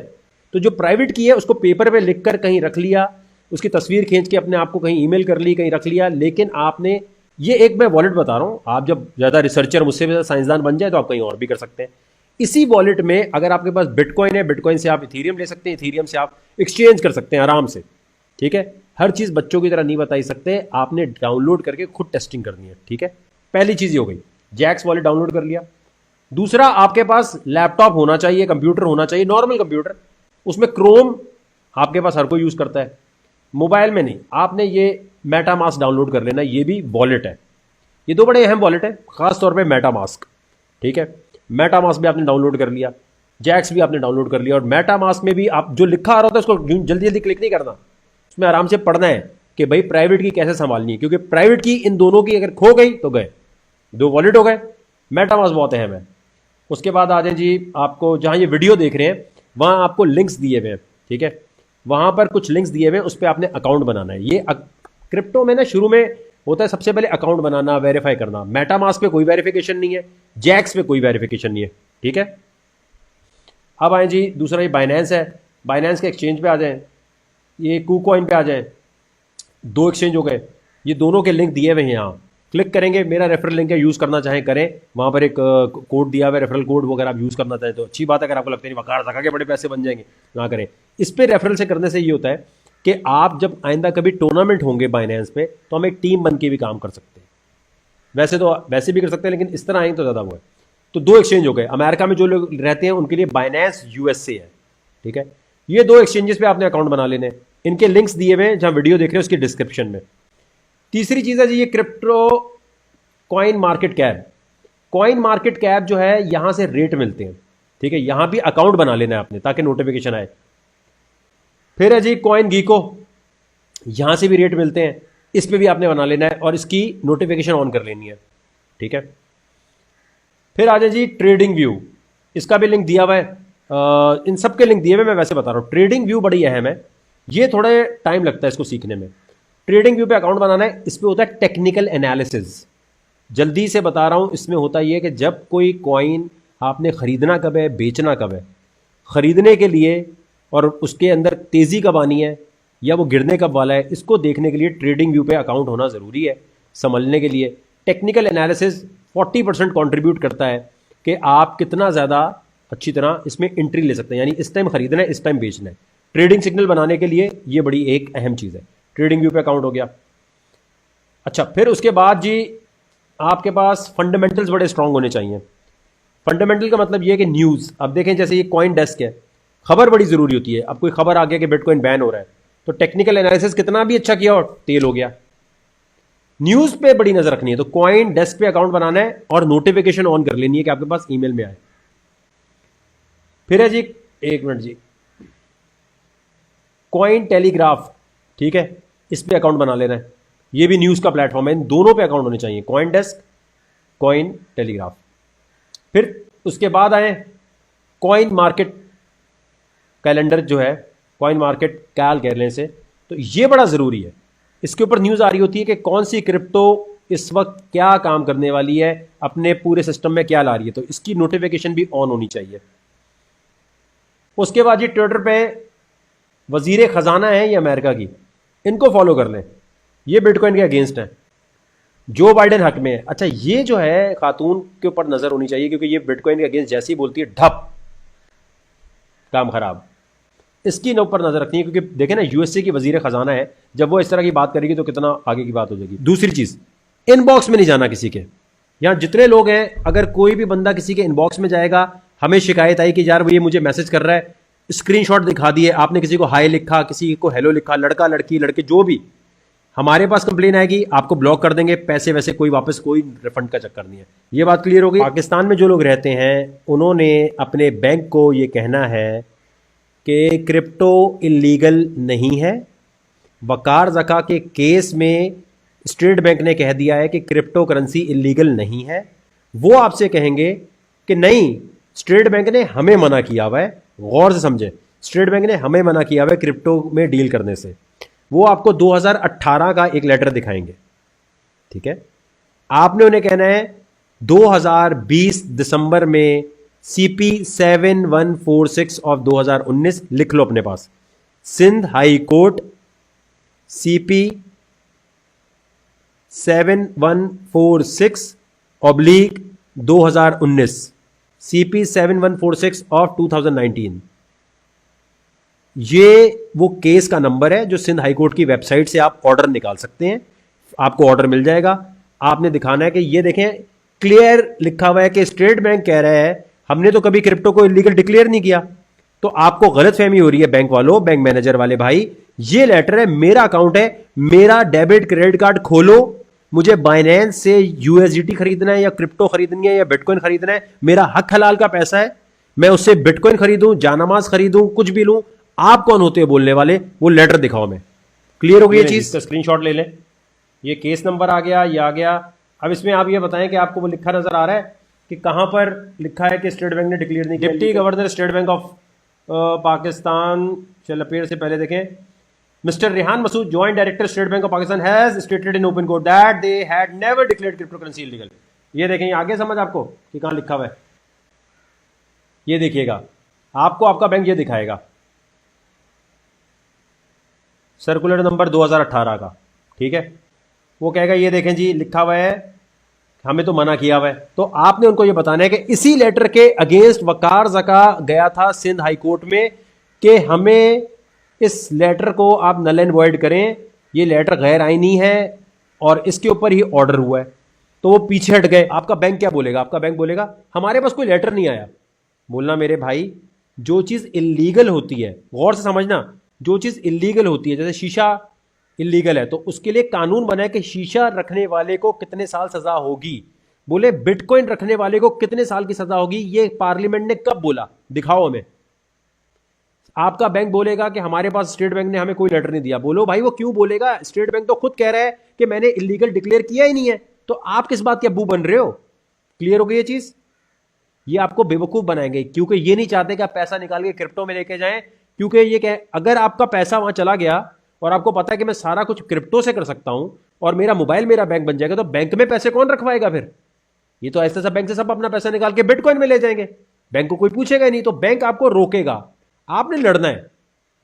तो जो प्राइवेट की है उसको पेपर पे लिखकर कहीं रख लिया, उसकी तस्वीर खींच के अपने आप को कहीं ईमेल कर ली, कहीं रख लिया। लेकिन आपने ये एक मैं वॉलेट बता रहा हूं, आप जब ज्यादा रिसर्चर, मुझसे भी साइंसदान बन जाए तो आप कहीं और भी कर सकते हैं। इसी वॉलेट में अगर आपके पास बिटकॉइन है, बिटकॉइन से आप इथीरियम ले सकते हैं, इथीरियम से आप एक्सचेंज कर सकते हैं आराम से, ठीक है। हर चीज बच्चों की तरह नहीं बताई सकते, आपने डाउनलोड करके खुद टेस्टिंग करनी है, ठीक है। पहली चीज हो गई, जैक्स वॉलेट डाउनलोड कर लिया। दूसरा, आपके पास लैपटॉप होना चाहिए, कंप्यूटर होना चाहिए, नॉर्मल कंप्यूटर, उसमें क्रोम आपके पास हर कोई यूज करता है, मोबाइल में नहीं। आपने ये मेटामास्क डाउनलोड कर लेना, ये भी वॉलेट है। ये दो बड़े अहम वॉलेट है, खास तौर पे मेटामास्क, ठीक है। मेटामास्क भी आपने डाउनलोड कर लिया, जैक्स भी आपने डाउनलोड कर लिया। और मेटामास्क में भी आप जो लिखा आ रहा होता है उसको जल्दी जल्दी क्लिक नहीं करना, उसमें आराम से पढ़ना है। कि भाई प्राइवेट की कैसे संभालनी है, क्योंकि प्राइवेट की इन दोनों की अगर खो गई तो गए, दो वॉलेट हो गए। मेटामास्क बहुत अहम है। उसके बाद आ जाए जी, आपको जहां ये वीडियो देख रहे हैं वहां आपको लिंक्स दिए हुए हैं, ठीक है, वहां पर कुछ लिंक्स दिए हुए हैं, उस पर आपने अकाउंट बनाना है। ये क्रिप्टो में ना शुरू में होता है सबसे पहले अकाउंट बनाना, वेरीफाई करना। मेटामास्क पे कोई वेरिफिकेशन नहीं है, जैक्स पे कोई वेरिफिकेशन नहीं है, ठीक है। अब आए जी दूसरा, ये बाइनेंस है, बाइनेंस के एक्सचेंज पे आ जाए, ये कूकॉइन पे आ जाए, दो एक्सचेंज हो गए, ये दोनों के लिंक दिए हुए हैं। यहाँ क्लिक करेंगे, मेरा रेफरल लिंक है, यूज़ करना चाहें करें, वहाँ पर एक कोड दिया हुआ है रेफरल कोड, वो अगर आप यूज़ करना चाहें तो अच्छी बात है। अगर आपको लगता है वकार धका के बड़े पैसे बन जाएंगे, ना करें। इस पर रेफरल से करने से ये होता है कि आप जब आइंदा कभी टूर्नामेंट होंगे बाइनेंस पे, तो हम एक टीम बन के भी काम कर सकते हैं। वैसे तो वैसे भी कर सकते हैं, लेकिन इस तरह आएंगे तो ज़्यादा वो है। तो दो एक्सचेंज हो गए। अमेरिका में जो लोग रहते हैं उनके लिए बाइनेंस यूएसए है, ठीक है। ये दो एक्सचेंजेस पे आपने अकाउंट बना लेने, इनके लिंक्स दिए हुए हैं जहां वीडियो देख रहे हैं उसकी डिस्क्रिप्शन में। तीसरी चीज है जी, ये crypto coin market cap. Coin market cap जो है, यहां से रेट मिलते हैं, ठीक है, यहां भी अकाउंट बना लेना है आपने ताकि नोटिफिकेशन आए। फिर है जी कॉइन गीको, यहां से भी रेट मिलते हैं, इस पे भी आपने बना लेना है और इसकी नोटिफिकेशन ऑन कर लेनी है, ठीक है। फिर आ जाए जी ट्रेडिंग व्यू, इसका भी लिंक दिया हुआ है, इन सब के लिंक दिए हुए, मैं वैसे बता रहा हूं। ट्रेडिंग व्यू बड़ी अहम है, ये थोड़े टाइम लगता है इसको सीखने में। ट्रेडिंग व्यू पे अकाउंट बनाना है, इस पे होता है टेक्निकल एनालिसिस। जल्दी से बता रहा हूं, इसमें होता यह है कि जब कोई कॉइन आपने खरीदना कब है, बेचना कब है, खरीदने के लिए और उसके अंदर तेजी कब आनी है या वो गिरने कब वाला है, इसको देखने के लिए ट्रेडिंग व्यू पे अकाउंट होना ज़रूरी है समझने के लिए। टेक्निकल एनालिसिस 40% कंट्रीब्यूट करता है कि आप कितना ज़्यादा अच्छी तरह इसमें एंट्री ले सकते हैं, यानी इस टाइम खरीदना है, इस टाइम बेचना है। ट्रेडिंग सिग्नल बनाने के लिए ये बड़ी एक अहम चीज़ है। ट्रेडिंग व्यू पे अकाउंट हो गया। अच्छा, फिर उसके बाद जी आपके पास फंडामेंटल्स बड़े स्ट्रांग होने चाहिए। फंडामेंटल का मतलब ये है कि न्यूज़, अब देखें जैसे ये कॉइन डेस्क है, खबर बड़ी ज़रूरी होती है। अब कोई खबर आ गया कि बिटकॉइन बैन हो रहा है, तो टेक्निकल एनालिसिस कितना भी अच्छा किया और तेल हो गया। न्यूज़ पे बड़ी नज़र रखनी है, तो कॉइन डेस्क पे अकाउंट बनाना है और नोटिफिकेशन ऑन कर लेनी है कि आपके पास ईमेल में आए। फिर है जी, एक मिनट जी, कॉइन टेलीग्राफ, ठीक है, इस पे अकाउंट बना लेना है। ये भी न्यूज़ का प्लेटफॉर्म है, इन दोनों पे अकाउंट होने चाहिए, कॉइन डेस्क, कॉइन टेलीग्राफ। फिर उसके बाद आए कॉइन मार्केट कैलेंडर, जो है कॉइन मार्केट कैल कहने से, तो ये बड़ा ज़रूरी है। इसके ऊपर न्यूज़ आ रही होती है कि कौन सी क्रिप्टो इस वक्त क्या काम करने वाली है, अपने पूरे सिस्टम में क्या ला रही है, तो इसकी नोटिफिकेशन भी ऑन होनी चाहिए। उसके बाद ये ट्विटर पे वजीर खजाना है ये अमेरिका की, इनको फॉलो कर लें, ये बिटकॉइन के अगेंस्ट है, जो बाइडेन हक में है। अच्छा, ये जो है खातून के ऊपर नजर होनी चाहिए, क्योंकि ये बिटकॉइन के अगेंस्ट जैसी बोलती है ढप, काम खराब। इसकी ऊपर नजर रखनी है, क्योंकि देखें ना यूएसए की वजीर खजाना है, जब वो इस तरह की बात करेगी तो कितना आगे की बात हो जाएगी। दूसरी चीज, इनबॉक्स में नहीं जाना किसी के। यहां जितने लोग हैं, अगर कोई भी बंदा किसी के इनबॉक्स में जाएगा, हमें शिकायत आई कि यार वो ये मुझे मैसेज कर रहा है, स्क्रीनशॉट दिखा दिए, आपने किसी को हाय लिखा, किसी को हेलो लिखा, लड़का लड़की लड़के जो भी, हमारे पास कंप्लेन आएगी, आपको ब्लॉक कर देंगे, पैसे वैसे कोई वापस, कोई रिफंड का चक्कर नहीं है। ये बात क्लियर हो गई। पाकिस्तान में जो लोग रहते हैं उन्होंने अपने बैंक को ये कहना है कि क्रिप्टो इलीगल नहीं है। वकार ज़का के केस में स्टेट बैंक ने कह दिया है कि क्रिप्टो करेंसी इलीगल नहीं है। वो आपसे कहेंगे कि नहीं, स्टेट बैंक ने हमें मना किया हुआ है, गौर से समझें, स्टेट बैंक ने हमें मना किया हुआ है क्रिप्टो में डील करने से। वो आपको 2018 का एक लेटर दिखाएंगे, ठीक है। आपने उन्हें कहना है 2020 दिसंबर में CP 7146 ऑफ 2019 लिख लो अपने पास। Sindh high court CP 7146 oblique 2019, CP 7146 of 2019, ये वो केस का नंबर है जो सिंध हाई कोर्ट की वेबसाइट से आप ऑर्डर निकाल सकते हैं। आपको ऑर्डर मिल जाएगा। आपने दिखाना है कि ये देखें, क्लियर लिखा हुआ है कि स्टेट बैंक कह रहा है हमने तो कभी क्रिप्टो को इलीगल डिक्लेयर नहीं किया। तो आपको गलतफहमी हो रही है बैंक वालों, बैंक मैनेजर वाले भाई। ये लेटर है, मेरा अकाउंट है, मेरा डेबिट क्रेडिट कार्ड खोलो, मुझे बाइनेंस से USDT खरीदना है या क्रिप्टो खरीदनी है या बिटकॉइन खरीदना है, मेरा हक हलाल का पैसा है, मैं उससे बिटकॉइन खरीदूं, जानमाज खरीदूं, कुछ भी लूं। आप कौन होते हैं बोलने वाले? वो लेटर दिखाओ, मैं क्लियर हो गई ये चीज? इसका स्क्रीनशॉट ले लें। ये केस नंबर आ गया, ये आ गया। अब इसमें आप ये बताएं कि आपको वो लिखा नजर आ रहा है कि कहां पर लिखा है कि स्टेट बैंक ने डिक्लेयर नहीं किया। Deputy governor State Bank of Pakistan, चल पेड़ से पहले देखें, mister Rehan Masood, joint director State Bank of Pakistan, has stated in open court that they had never declared cryptocurrency illegal. ये देखें, आगे समझ आपको कि कहां लिखा हुआ है। ये देखिएगा, आपको आपका बैंक ये दिखाएगा, सर्कुलर नंबर 2018 का, ठीक है। वो कहेगा ये देखें जी लिखा हुआ है, हमें तो मना किया हुआ है। तो आपने उनको ये बताना है कि इसी लेटर के अगेंस्ट वकार जका गया था सिंध हाई कोर्ट में कि हमें इस लेटर को आप नल एंड वॉइड करें, ये लेटर गैर आईनी है और इसके ऊपर ही ऑर्डर हुआ है। तो वो पीछे हट गए। आपका बैंक क्या बोलेगा? आपका बैंक बोलेगा हमारे पास कोई लेटर नहीं आया। बोलना मेरे भाई, जो चीज इलीगल होती है, गौर से समझना, जो चीज इलीगल होती है, जैसे शीशा इलीगल है तो उसके लिए कानून बना है कि शीशा रखने वाले को कितने साल सजा होगी। बोले बिटकॉइन रखने वाले को कितने साल की सजा होगी, ये पार्लियामेंट ने कब बोला? दिखाओ हमें। आपका बैंक बोलेगा कि हमारे पास स्टेट बैंक ने हमें कोई लेटर नहीं दिया। बोलो भाई वो क्यों बोलेगा? स्टेट बैंक तो खुद कह रहा है कि मैंने इलीगल डिक्लेयर किया ही नहीं है, तो आप किस बात के अब्बू बन रहे हो? क्लियर हो गई ये चीज? ये आपको बेवकूफ बनाएंगे क्योंकि ये नहीं चाहते कि आप पैसा निकाल के क्रिप्टो में लेके जाएं, क्योंकि ये क्या, अगर आपका पैसा वहां चला गया और आपको पता है कि मैं सारा कुछ क्रिप्टो से कर सकता हूं और मेरा मोबाइल मेरा बैंक बन जाएगा, तो बैंक में पैसे कौन रखवाएगा फिर? ये तो ऐसे सब बैंक से सब अपना पैसा निकाल के बिटकॉइन में ले जाएंगे, बैंक को कोई पूछेगा ही नहीं। तो बैंक आपको रोकेगा, आपने लड़ना है।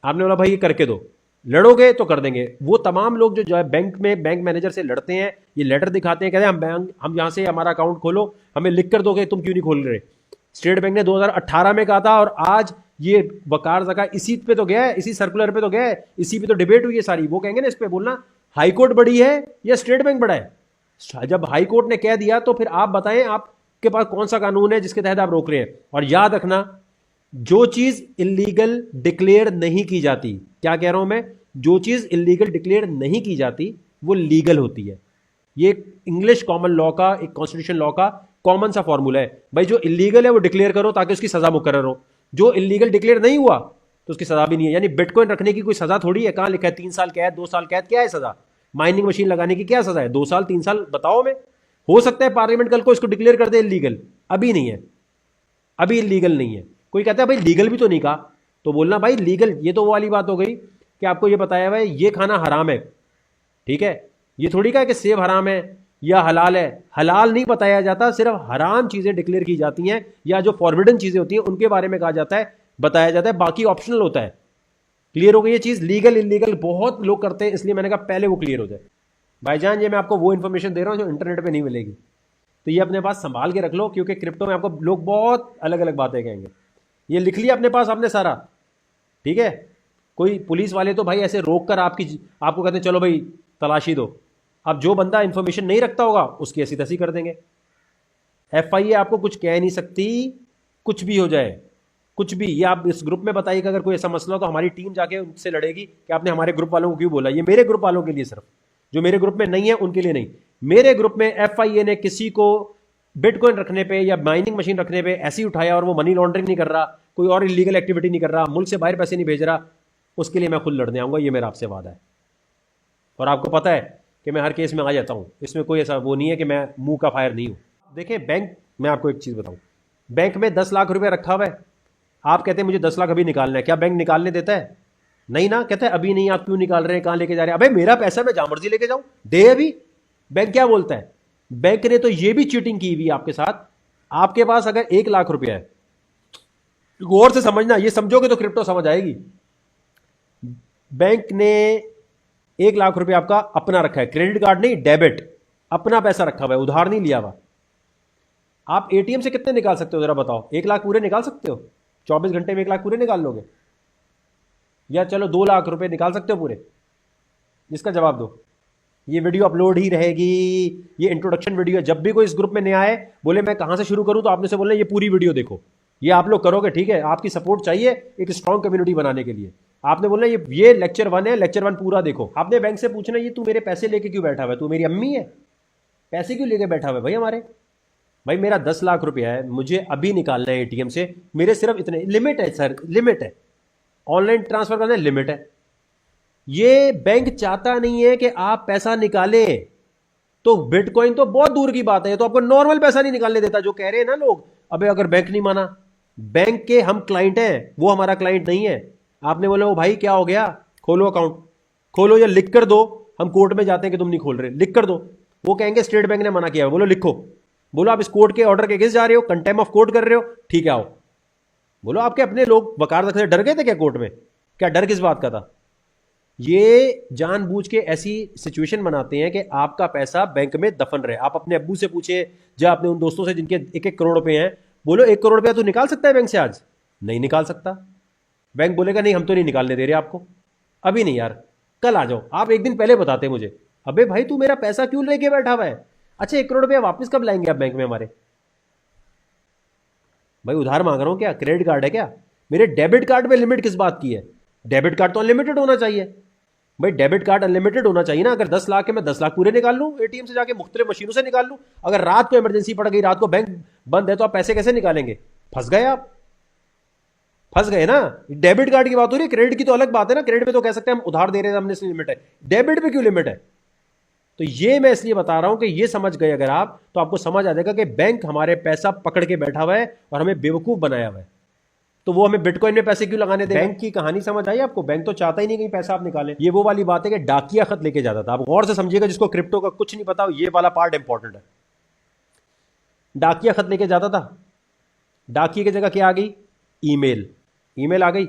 आपने बोला भाई ये करके दो, लड़ोगे तो कर देंगे। वो तमाम लोग जो है बैंक में बैंक मैनेजर से लड़ते हैं, ये लेटर दिखाते हैं, कहते हैं हम यहां से हमारा अकाउंट खोलो, हमें लिख कर दोगे, तुम क्यों नहीं खोल रहे? स्टेट बैंक ने 2018 में कहा था और आज ये वकार जका इसी पे तो गया है, इसी सर्कुलर पे तो गया है, इसी पे तो डिबेट हुई है सारी। वो कहेंगे ना इस पे बोलना हाई कोर्ट बड़ी है या स्टेट बैंक बड़ा है। जब हाई कोर्ट ने कह दिया तो फिर आप बताएं आपके पास कौन सा कानून है जिसके तहत आप रोक रहे हैं। और याद रखना, जो चीज इलीगल डिक्लेयर नहीं की जाती, क्या कह रहा हूं मैं, जो चीज इलीगल डिक्लेयर नहीं की जाती वो लीगल होती है। ये इंग्लिश कॉमन लॉ का, एक कॉन्स्टिट्यूशन लॉ का कॉमन सा फॉर्मूला है। भाई जो इलीगल है वो डिक्लेयर करो ताकि उसकी सजा मुकर्रर हो, जो इलीगल डिक्लेयर नहीं हुआ तो उसकी सजा भी नहीं है। यानी बिटकॉइन रखने की कोई सजा थोड़ी है। कहां लिखा है 3 साल कैद, 2 साल कैद? क्या है सजा? माइनिंग मशीन लगाने की क्या सजा है? 2 साल 3 साल? बताओ हमें। हो सकता है पार्लियामेंट कल को इसको डिक्लेयर कर दे इलीगल, अभी नहीं है, अभी इलीगल नहीं है। कोई कहता है भाई लीगल भी तो नहीं कहा, तो बोलना भाई लीगल, ये तो वो वाली बात हो गई कि आपको ये बताया हुआ है ये खाना हराम है, ठीक है। ये थोड़ी कहा कि सेब हराम है या हलाल है, हलाल नहीं बताया जाता, सिर्फ हराम चीजें डिक्लेयर की जाती हैं या जो फॉरबिडन चीजें होती हैं उनके बारे में कहा जाता है, बताया जाता है, बाकी ऑप्शनल होता है। क्लियर हो गई ये चीज? लीगल इलीगल बहुत लोग करते हैं, इसलिए मैंने कहा पहले वो क्लियर हो जाए। भाईजान ये मैं आपको वो इंफॉर्मेशन दे रहा हूं जो इंटरनेट पे नहीं मिलेगी, तो ये अपने पास संभाल के रख लो, क्योंकि क्रिप्टो में आपको लोग बहुत अलग अलग बातें कहेंगे। ये लिख लिया अपने पास आपने सारा, ठीक है। कोई पुलिस वाले तो भाई ऐसे रोक कर आपको कहते हैं चलो भाई तलाशी दो। अब जो बंदा इंफॉर्मेशन नहीं रखता होगा उसकी ऐसी तैसी कर देंगे। FIA आपको कुछ कह नहीं सकती, कुछ भी हो जाए, कुछ भी। ये आप इस ग्रुप में बताइए कि अगर कोई ऐसा मसला हो तो हमारी टीम जाके उनसे लड़ेगी कि आपने हमारे ग्रुप वालों को क्यों बोला। ये मेरे ग्रुप वालों के लिए, सिर्फ जो मेरे ग्रुप में नहीं है उनके लिए नहीं। मेरे ग्रुप में FIA ने किसी को बिटकॉइन रखने पे या माइनिंग मशीन रखने पे ऐसे ही उठाया और वो मनी लॉन्ड्रिंग नहीं कर रहा, कोई और इलीगल एक्टिविटी नहीं कर रहा, मुल्क से बाहर पैसे नहीं भेज रहा, उसके लिए मैं खुद लड़ने आऊंगा। ये मेरा आपसे वादा है। और आपको पता है कि मैं हर केस में आ जाता हूं, इसमें कोई ऐसा वो नहीं है कि मैं मुंह का फायर नहीं हूं। देखिए बैंक, मैं आपको एक चीज बताऊं, बैंक में 10 लाख रुपए रखा हुआ है, आप कहते हैं मुझे 10 लाख अभी निकालना है, क्या बैंक निकालने देता है? नहीं ना, कहते हैं अभी नहीं, आप क्यों निकाल रहे हैं, कहां लेके जा रहे हैं? अबे मेरा पैसा मैं जहां मर्जी लेके जाऊं, दे अभी। बैंक क्या बोलता है? बैंक ने तो ये भी चीटिंग की हुई आपके साथ। आपके पास अगर 1 लाख रुपया है, गौर से समझना, ये समझोगे तो क्रिप्टो समझ आएगी। बैंक ने 1 लाख रुपया आपका अपना रखा है, क्रेडिट कार्ड नहीं, डेबिट, अपना पैसा रखा हुआ है, उधार नहीं लिया हुआ। आप ATM से कितने निकाल सकते हो जरा बताओ? 1 लाख पूरे निकाल सकते हो? 24 घंटे में 1 लाख पूरे निकाल लोगे? या चलो 2 लाख रुपए निकाल सकते हो पूरे? इसका जवाब दो। ये वीडियो अपलोड ही रहेगी, ये इंट्रोडक्शन वीडियो है। जब भी कोई इस ग्रुप में नया आए, बोले मैं कहां से शुरू करूं, तो आपने से बोलना ये पूरी वीडियो देखो। ये आप लोग करोगे, ठीक है। आपकी सपोर्ट चाहिए एक स्ट्रॉन्ग कम्युनिटी बनाने के लिए। आपने बोलना ये लेक्चर 1 है, लेक्चर 1 पूरा देखो। आपने बैंक से पूछना ये तू मेरे पैसे लेके क्यों बैठा हुआ है, तू मेरी अम्मी है, पैसे क्यों लेके बैठा हुआ है भाई हमारे? भाई मेरा 10 लाख रुपया है, मुझे अभी निकालना है ATM से, मेरे सिर्फ इतने लिमिट है सर, लिमिट है। ऑनलाइन ट्रांसफर करना लिमिट है, ये बैंक चाहता नहीं है कि आप पैसा निकालें। तो बिटकॉइन तो बहुत दूर की बात है, तो आपको नॉर्मल पैसा नहीं निकालने देता। जो कह रहे हैं ना लोग, अबे अगर बैंक नहीं माना, बैंक के हम क्लाइंट हैं, वो हमारा क्लाइंट नहीं है। आपने बोला, ओ भाई क्या हो गया, खोलो अकाउंट, खोलो या लिख कर दो। हम कोर्ट में जाते हैं कि तुम नहीं खोल रहे, लिख कर दो। वो कहेंगे स्टेट बैंक ने मना किया, बोलो लिखो। बोलो आप इस कोर्ट के ऑर्डर के अगेंस्ट जा रहे हो, कंटेम्प्ट ऑफ कोर्ट कर रहे हो, ठीक है आओ। बोलो आपके अपने लोग वकार से डर गए थे क्या कोर्ट में? क्या डर किस बात का था? ये जानबूझ के ऐसी सिचुएशन बनाते हैं कि आपका पैसा बैंक में दफन रहे। आप अपने अब्बू से पूछे, या अपने उन दोस्तों से जिनके 1-1 करोड़ रुपए हैं, बोलो 1 करोड़ रुपया तू निकाल सकता है बैंक से आज? नहीं निकाल सकता। बैंक बोलेगा नहीं हम तो नहीं निकालने दे रहे आपको, अभी नहीं यार, कल आ जाओ। आप एक दिन पहले बताते मुझे, अबे भाई तू मेरा पैसा क्यों लेके बैठा हुआ है? अच्छा 1 करोड़ रुपया वापस कब लाएंगे आप बैंक में हमारे? भाई उधार मांग रहा हूं क्या? क्रेडिट कार्ड है क्या? मेरे डेबिट कार्ड में लिमिट किस बात की है? डेबिट कार्ड तो अनलिमिटेड होना चाहिए भाई। डेबिट कार्ड अनलिमिटेड होना चाहिए ना। अगर 10 लाख है, मैं 10 लाख पूरे निकाल लूं, एटीएम से जाके मुख्तलिफ मशीनों से निकाल लूं। अगर रात को इमरजेंसी पड़ गई, रात को बैंक बंद है, तो आप पैसे कैसे निकालेंगे? फंस गए आप, फंस गए ना। डेबिट कार्ड की बात हो रही है, क्रेडिट की तो अलग बात है ना। क्रेडिट पे तो कह सकते हैं हम उधार दे रहे हैं, हमने इसलिए लिमिट है। डेबिट पे क्यों लिमिट है? तो ये मैं इसलिए बता रहा हूं कि ये समझ गए अगर आप, तो आपको समझ आ जाएगा कि बैंक हमारे पैसा पकड़ के बैठा हुआ है और हमें बेवकूफ बनाया हुआ है। तो वो हमें बिटकॉइन में पैसे क्यों लगाने देगा? बैंक की कहानी समझ आई आपको? बैंक तो चाहता ही नहीं कहीं पैसा आप निकालें। ये वो वाली बात है कि डाकिया खत लेके जाता था। आप गौर से समझिएगा, जिसको क्रिप्टो का कुछ नहीं पता, ये वाला पार्ट इंपॉर्टेंट है। डाकिया खत लेके जाता था, डाकिए की जगह क्या आ गई? ईमेल। ईमेल आ गई।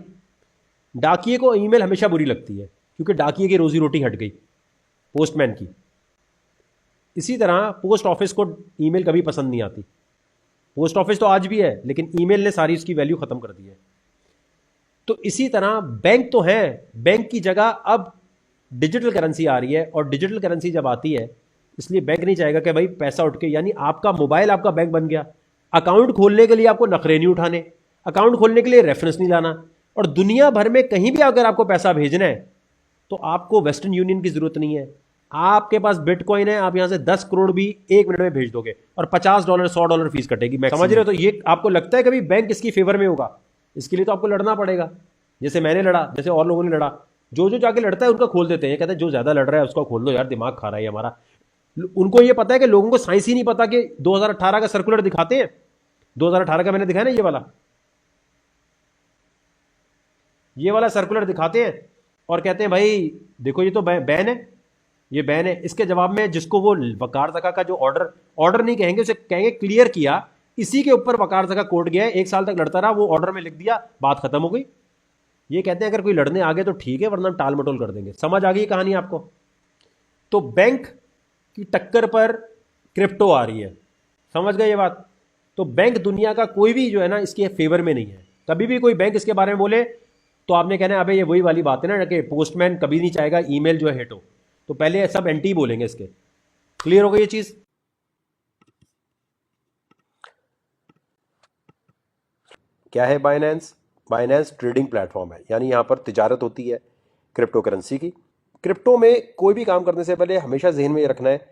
डाकिए को ईमेल हमेशा बुरी लगती है, क्योंकि डाकिए की रोजी रोटी हट गई पोस्टमैन की। इसी तरह पोस्ट ऑफिस को ईमेल कभी पसंद नहीं आती। पोस्ट ऑफिस तो आज भी है, लेकिन ईमेल ने सारी उसकी वैल्यू खत्म कर दी है। तो इसी तरह बैंक तो है, बैंक की जगह अब डिजिटल करेंसी आ रही है, और डिजिटल करेंसी जब आती है, इसलिए बैंक नहीं चाहेगा कि भाई पैसा उठ के, यानी आपका मोबाइल आपका बैंक बन गया। अकाउंट खोलने के लिए आपको नखरे नहीं उठाने, अकाउंट खोलने के लिए रेफरेंस नहीं लाना, और दुनिया भर में कहीं भी अगर आपको पैसा भेजना है तो आपको वेस्टर्न यूनियन की जरूरत नहीं है। आपके पास बिटकॉइन है, आप यहां से 10 करोड़ भी 1 मिनट में भेज दोगे, और $50 $100 फीस कटेगी, समझ रहे हो? तो ये आपको लगता है कभी बैंक इसकी फेवर में होगा? इसके लिए तो आपको लड़ना पड़ेगा, जैसे मैंने लड़ा, जैसे और लोगों ने लड़ा। जो जो जाके लड़ता है उनका खोल देते हैं, कहते हैं जो ज्यादा लड़ रहा है उसका खोल दो यार, दिमाग खा रहा है हमारा। उनको ये पता है कि लोगों को साइंस ही नहीं पता कि 2018 का सर्कुलर दिखाते हैं। 2018 का मैंने दिखाया ना, ये वाला सर्कुलर दिखाते हैं और कहते हैं भाई देखो ये तो बैन है, ये बैन है। इसके जवाब में जिसको वो वकार ज़का का जो ऑर्डर नहीं कहेंगे, उसे कहेंगे क्लियर किया, इसी के ऊपर वकार ज़का कोर्ट गया है, 1 साल तक लड़ता रहा, वो ऑर्डर में लिख दिया, बात खत्म हो गई। ये कहते हैं अगर कोई लड़ने आ गए तो ठीक है, वरना टाल मटोल कर देंगे। समझ आ गई कहानी आपको? तो बैंक की टक्कर पर क्रिप्टो आ रही है, समझ गए ये बात? तो बैंक दुनिया का कोई भी जो है ना इसके फेवर में नहीं है। कभी भी कोई बैंक इसके बारे में बोले तो आपने कहना है अबे ये वही वाली बात है ना कि पोस्टमैन कभी नहीं चाहेगा ईमेल जो है हिट हो। तो पहले सब एंटी बोलेंगे इसके। क्लियर हो गई ये चीज? क्या है बाइनेंस? बाइनेंस ट्रेडिंग प्लेटफॉर्म है, यानी यहां पर तिजारत होती है क्रिप्टो करेंसी की। क्रिप्टो में कोई भी काम करने से पहले हमेशा जहन में ये रखना है,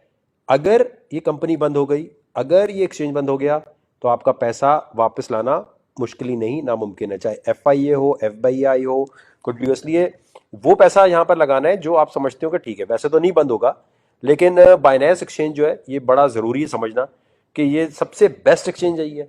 अगर ये कंपनी बंद हो गई, अगर ये एक्सचेंज बंद हो गया, तो आपका पैसा वापस लाना मुश्किल ही नहीं, नामुमकिन है। चाहे FIA हो, FBI हो, कुछ भी हो। इसलिए वो पैसा यहां पर लगाना है जो आप समझते हो कि ठीक है, वैसे तो नहीं बंद होगा, लेकिन बाइनेंस एक्सचेंज जो है ये बड़ा जरूरी है समझना कि ये सबसे बेस्ट एक्सचेंज है,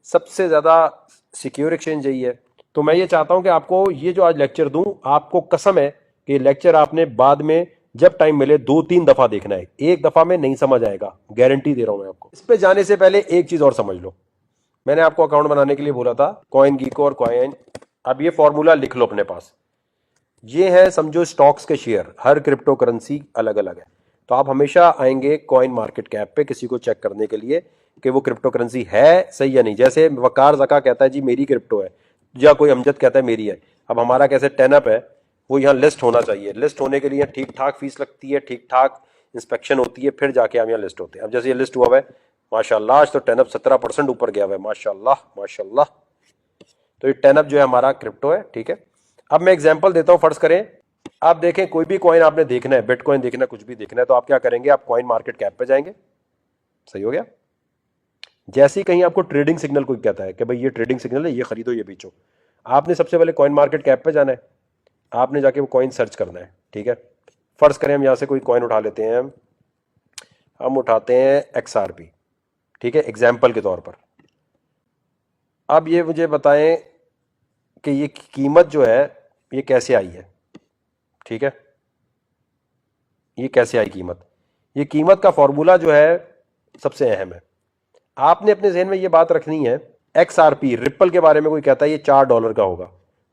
सबसे ज्यादा सिक्योर एक्सचेंज है। तो मैं ये चाहता हूं कि आपको ये जो आज लेक्चर दूं, आपको कसम है कि लेक्चर आपने बाद में जब टाइम मिले 2-3 दफा देखना है, एक दफा में नहीं समझ आएगा, गारंटी दे रहा हूं मैं आपको। इस पे जाने से पहले एक चीज और समझ लो। मैंने आपको अकाउंट बनाने के लिए बोला था CoinGecko और कॉइन। अब ये फॉर्मूला लिख लो अपने पास। ये है समझो स्टॉक्स के शेयर, हर क्रिप्टो करेंसी अलग अलग है। तो आप हमेशा आएंगे कॉइन मार्केट कैप पे किसी को चेक करने के लिए कि वो क्रिप्टो करेंसी है सही या नहीं। जैसे वकार ज़का कहता है जी मेरी क्रिप्टो है, या कोई अमजद कहता है मेरी है। अब हमारा कैसे 10up है, वो यहाँ लिस्ट होना चाहिए। लिस्ट होने के लिए ठीक ठाक फीस लगती है, ठीक ठाक इंस्पेक्शन होती है, फिर जाके हम यहाँ लिस्ट होते हैं। अब जैसे ये लिस्ट हुआ है माशाल्लाह, आज तो 10up 17% ऊपर गया हुआ है, माशाल्लाह माशाल्लाह। तो ये 10up जो है हमारा क्रिप्टो है, ठीक है। अब मैं एग्जांपल देता हूं, फर्ज करें आप देखें कोई भी कॉइन आपने देखना है, बिटकॉइन देखना है, कुछ भी देखना है, तो आप क्या करेंगे, आप कॉइन मार्केट कैप पे जाएंगे। सही हो गया? जैसे ही कहीं आपको ट्रेडिंग सिग्नल कोई कहता है कि भाई ये ट्रेडिंग सिग्नल है, ये खरीदो ये बेचो, आपने सबसे पहले कॉइन मार्केट कैप पे जाना है। आपने जाके वो कॉइन सर्च करना है, ठीक है। फर्ज करें हम यहाँ से कोई कॉइन उठा लेते हैं, हम उठाते हैं XRP, ठीक है, एग्जाम्पल के तौर पर। अब ये मुझे बताएं कि ये कीमत जो है ये कैसे आई है, ठीक है, ये कैसे आई कीमत। ये कीमत का फॉर्मूला जो है सबसे अहम है। आपने अपने जहन में ये बात रखनी है, XRP रिप्पल के बारे में कोई कहता है ये $4 का होगा,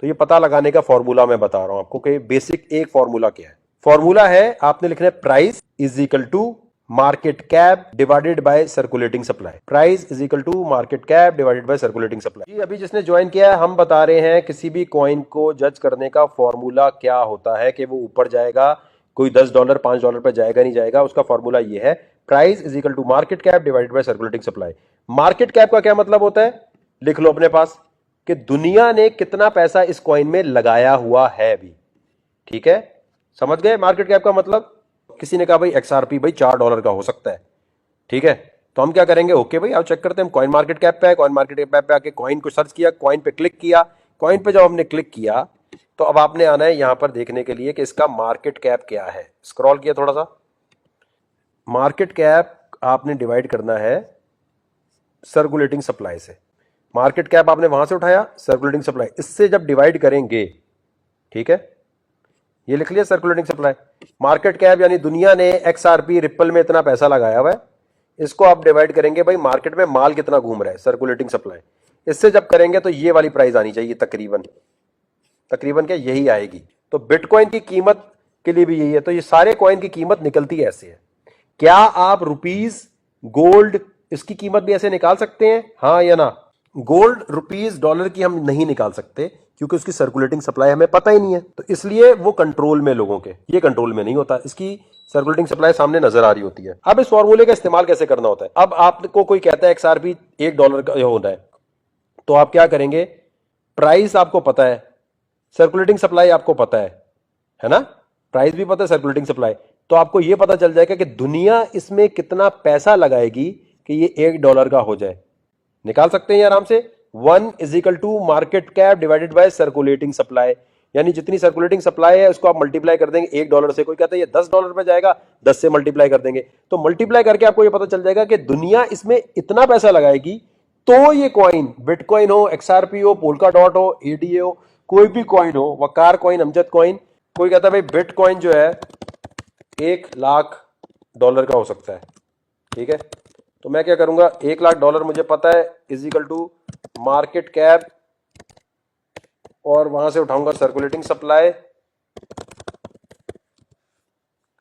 तो ये पता लगाने का फॉर्मूला मैं बता रहा हूं आपको कि बेसिक एक फॉर्मूला क्या है। फॉर्मूला है, आपने लिखना है price is equal to market cap divided by circulating supply. Price is equal to market cap divided by circulating supply. अभी जिसने ज्वाइन किया है, हम बता रहे हैं किसी भी कॉइन को जज करने का फॉर्मूला क्या होता है कि वो ऊपर जाएगा, कोई $10 $5 पे जाएगा नहीं जाएगा। उसका फॉर्मूला ये है, price is equal to market cap divided by circulating supply. Market cap का क्या मतलब होता है, लिख लो अपने पास, कि दुनिया ने कितना पैसा इस कॉइन में लगाया हुआ है अभी, ठीक है, समझ गए। मार्केट कैप का मतलब, किसी ने कहा भाई XRP भाई $4 का हो सकता है, ठीक है, तो हम क्या करेंगे, ओके भाई आओ चेक करते हैं। हम कॉइन मार्केट कैप पे है, कॉइन मार्केट कैप पे आके कॉइन को सर्च किया, कॉइन पे क्लिक किया। कॉइन पे जब हमने क्लिक किया तो अब आपने आना है यहां पर देखने के लिए कि इसका मार्केट कैप क्या है। स्क्रॉल किया थोड़ा सा, मार्केट कैप आपने डिवाइड करना है सर्कुलेटिंग सप्लाई से। मार्केट कैप आपने वहां से उठाया, सर्कुलेटिंग सप्लाई, इससे जब डिवाइड करेंगे, ठीक है, ये लिख लिया सर्कुलेटिंग सप्लाई। मार्केट कैप यानी दुनिया ने XRP रिप्पल में इतना पैसा लगाया हुआ है, इसको आप डिवाइड करेंगे भाई मार्केट में माल कितना घूम रहा है, सर्कुलेटिंग सप्लाई, इससे जब करेंगे तो ये वाली प्राइस आनी चाहिए, तकरीबन क्या यही आएगी। तो बिटकॉइन की कीमत के लिए भी यही है। तो ये सारे कॉइन की कीमत निकलती ऐसे है। क्या आप रुपीस गोल्ड इसकी कीमत भी ऐसे निकाल सकते हैं, हाँ या ना। गोल्ड रुपीस डॉलर की हम नहीं निकाल सकते क्योंकि उसकी सर्कुलेटिंग सप्लाई हमें पता ही नहीं है, तो इसलिए वो कंट्रोल में लोगों के, ये कंट्रोल में नहीं होता, इसकी सर्कुलेटिंग सप्लाई सामने नजर आ रही होती है। अब इस फॉर्मूले का इस्तेमाल कैसे करना होता है। अब आपको कोई कहता है XRP $1 का होना है, तो आप क्या करेंगे, प्राइस आपको पता है, सर्कुलेटिंग सप्लाई आपको पता है ना, प्राइस भी पता है, सर्कुलेटिंग सप्लाई, तो आपको यह पता चल जाएगा कि दुनिया इसमें कितना पैसा लगाएगी कि ये $1 का हो जाए। निकाल सकते हैं आराम से। 1 is equal to market cap divided by circulating supply, यानी जितनी सर्कुलेटिंग सप्लाई है उसको आप मल्टीप्लाई कर देंगे $1 से। कोई कहता है ये $10 पे जाएगा, 10 से मल्टीप्लाई कर देंगे, तो मल्टीप्लाई करके आपको ये पता चल जाएगा कि दुनिया इसमें इतना पैसा लगाएगी, तो ये कॉइन, बिटकॉइन हो, XRP हो, पोल्का डॉट हो, ADA हो, कोई भी कॉइन हो, वकार कॉइन, अमजद कॉइन, कोई कहता है भाई बिटकॉइन जो है $1,00,000 का हो सकता है, ठीक है, तो मैं क्या करूंगा, $1,00,000 मुझे पता है is equal to market cap, और वहां से उठाऊंगा सर्कुलेटिंग सप्लाई,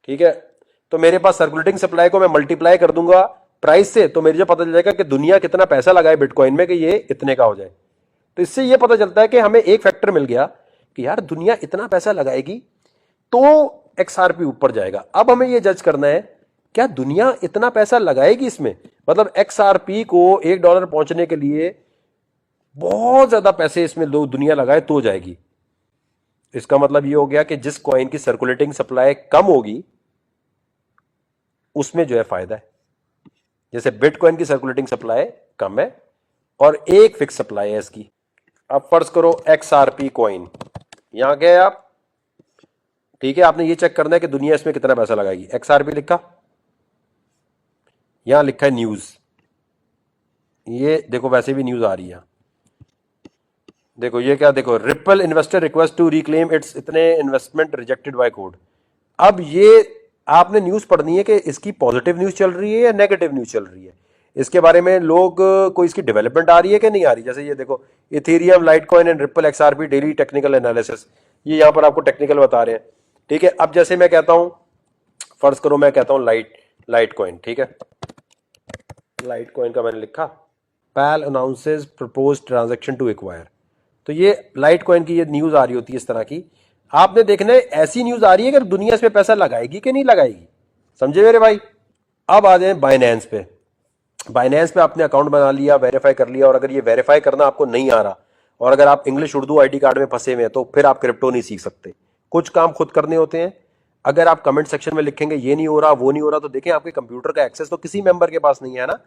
ठीक है, तो मेरे पास सर्कुलेटिंग सप्लाई को मैं मल्टीप्लाई कर दूंगा प्राइस से, तो मेरे जो पता चल जाएगा कि दुनिया कितना पैसा लगाए बिटकॉइन में कि ये इतने का हो जाए। तो इससे ये पता चलता है कि हमें एक फैक्टर मिल गया कि यार दुनिया इतना पैसा लगाएगी तो XRP ऊपर जाएगा। अब हमें ये जज करना है क्या दुनिया इतना पैसा लगाएगी इसमें, मतलब XRP को $1 पहुंचने के लिए बहुत ज्यादा पैसे इसमें लोग दुनिया लगाए तो जाएगी। इसका मतलब ये हो गया कि जिस कॉइन की सर्कुलेटिंग सप्लाई कम होगी उसमें जो है फायदा है। जैसे बिटकॉइन की सर्कुलेटिंग सप्लाई कम है और एक फिक्स सप्लाई है इसकी। अब फर्ज करो XRP कॉइन, यहां गए आप, ठीक है, आपने ये चेक करना है कि दुनिया इसमें कितना पैसा लगाएगी। XRP लिखा, यहां लिखा है न्यूज, ये देखो वैसे भी न्यूज आ रही है, देखो ये क्या, देखो ripple investor request to reclaim its इतने इन्वेस्टमेंट रिजेक्टेड बाय कोर्ट। अब ये आपने न्यूज पढ़नी है कि इसकी पॉजिटिव न्यूज चल रही है या नेगेटिव न्यूज चल रही है, इसके बारे में लोग कोई इसकी डेवलपमेंट आ रही है कि नहीं आ रही। जैसे ये देखो Ethereum, Litecoin and ripple XRP daily technical analysis, ये यहां पर आपको टेक्निकल बता रहे हैं, ठीक है। अब जैसे मैं कहता हूं, फर्ज करो मैं कहता हूं लाइटकॉइन, ठीक है, लाइटकॉइन का मैंने लिखा पैल announces propose transaction to acquire, तो ये लाइटकॉइन की ये न्यूज आ रही होती है इस तरह की। आपने देखना है ऐसी न्यूज आ रही है कि दुनिया इसमें पैसा लगाएगी कि नहीं लगाएगी, समझे मेरे भाई। अब आ जाए बाइनेंस पे। बाइनेंस पे आपने अकाउंट बना लिया, वेरीफाई कर लिया, और अगर ये वेरीफाई करना आपको नहीं आ रहा और अगर आप इंग्लिश उर्दू आईडी कार्ड में फंसे हुए हैं तो फिर आप क्रिप्टो नहीं सीख सकते। कुछ काम खुद करने होते हैं। अगर आप कमेंट सेक्शन में लिखेंगे ये नहीं हो रहा वो नहीं हो रहा, तो देखें आपके कंप्यूटर का एक्सेस तो किसी मेंबर के पास नहीं है ना,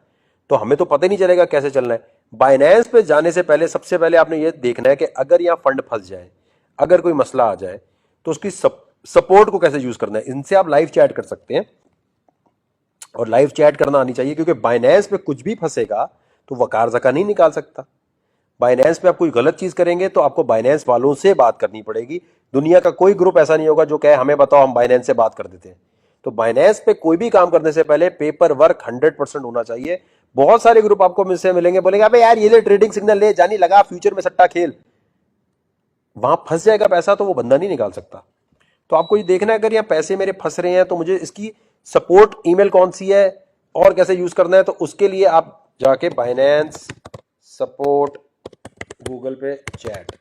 तो हमें तो पता ही नहीं चलेगा कैसे चलना है। बाइनेंस पे जाने से पहले सबसे पहले आपने ये देखना है कि अगर यहां फंड फंस जाए, अगर कोई मसला आ जाए, तो उसकी सपोर्ट को कैसे यूज करना है, इनसे आप लाइव चैट कर सकते हैं। और लाइव चैट करना आनी चाहिए, क्योंकि बाइनेंस पे कुछ भी फंसेगा तो वकार जका नहीं निकाल सकता। बाइनेंस पे आप कोई गलत चीज करेंगे तो आपको बाइनेंस वालों से बात करनी पड़ेगी। दुनिया का कोई ग्रुप ऐसा नहीं होगा जो कहे हमें बताओ हम बाइनेंस से बात कर देते हैं। तो बाइनेंस पे कोई भी काम करने से पहले पेपर वर्क 100% होना चाहिए। बहुत सारे ग्रुप आपको मुझसे मिलेंगे, बोलेंगे अबे यार ये ले ट्रेडिंग सिग्नल ले, जानी लगा फ्यूचर में सट्टा खेल, वहां फंस जाएगा पैसा तो वो बंदा नहीं निकाल सकता। तो आपको ये देखना है, अगर यहाँ पैसे मेरे फंस रहे हैं तो मुझे इसकी सपोर्ट ईमेल कौन सी है और कैसे यूज करना है। तो उसके लिए आप जाके बाइनेंस सपोर्ट गूगल पे चैट,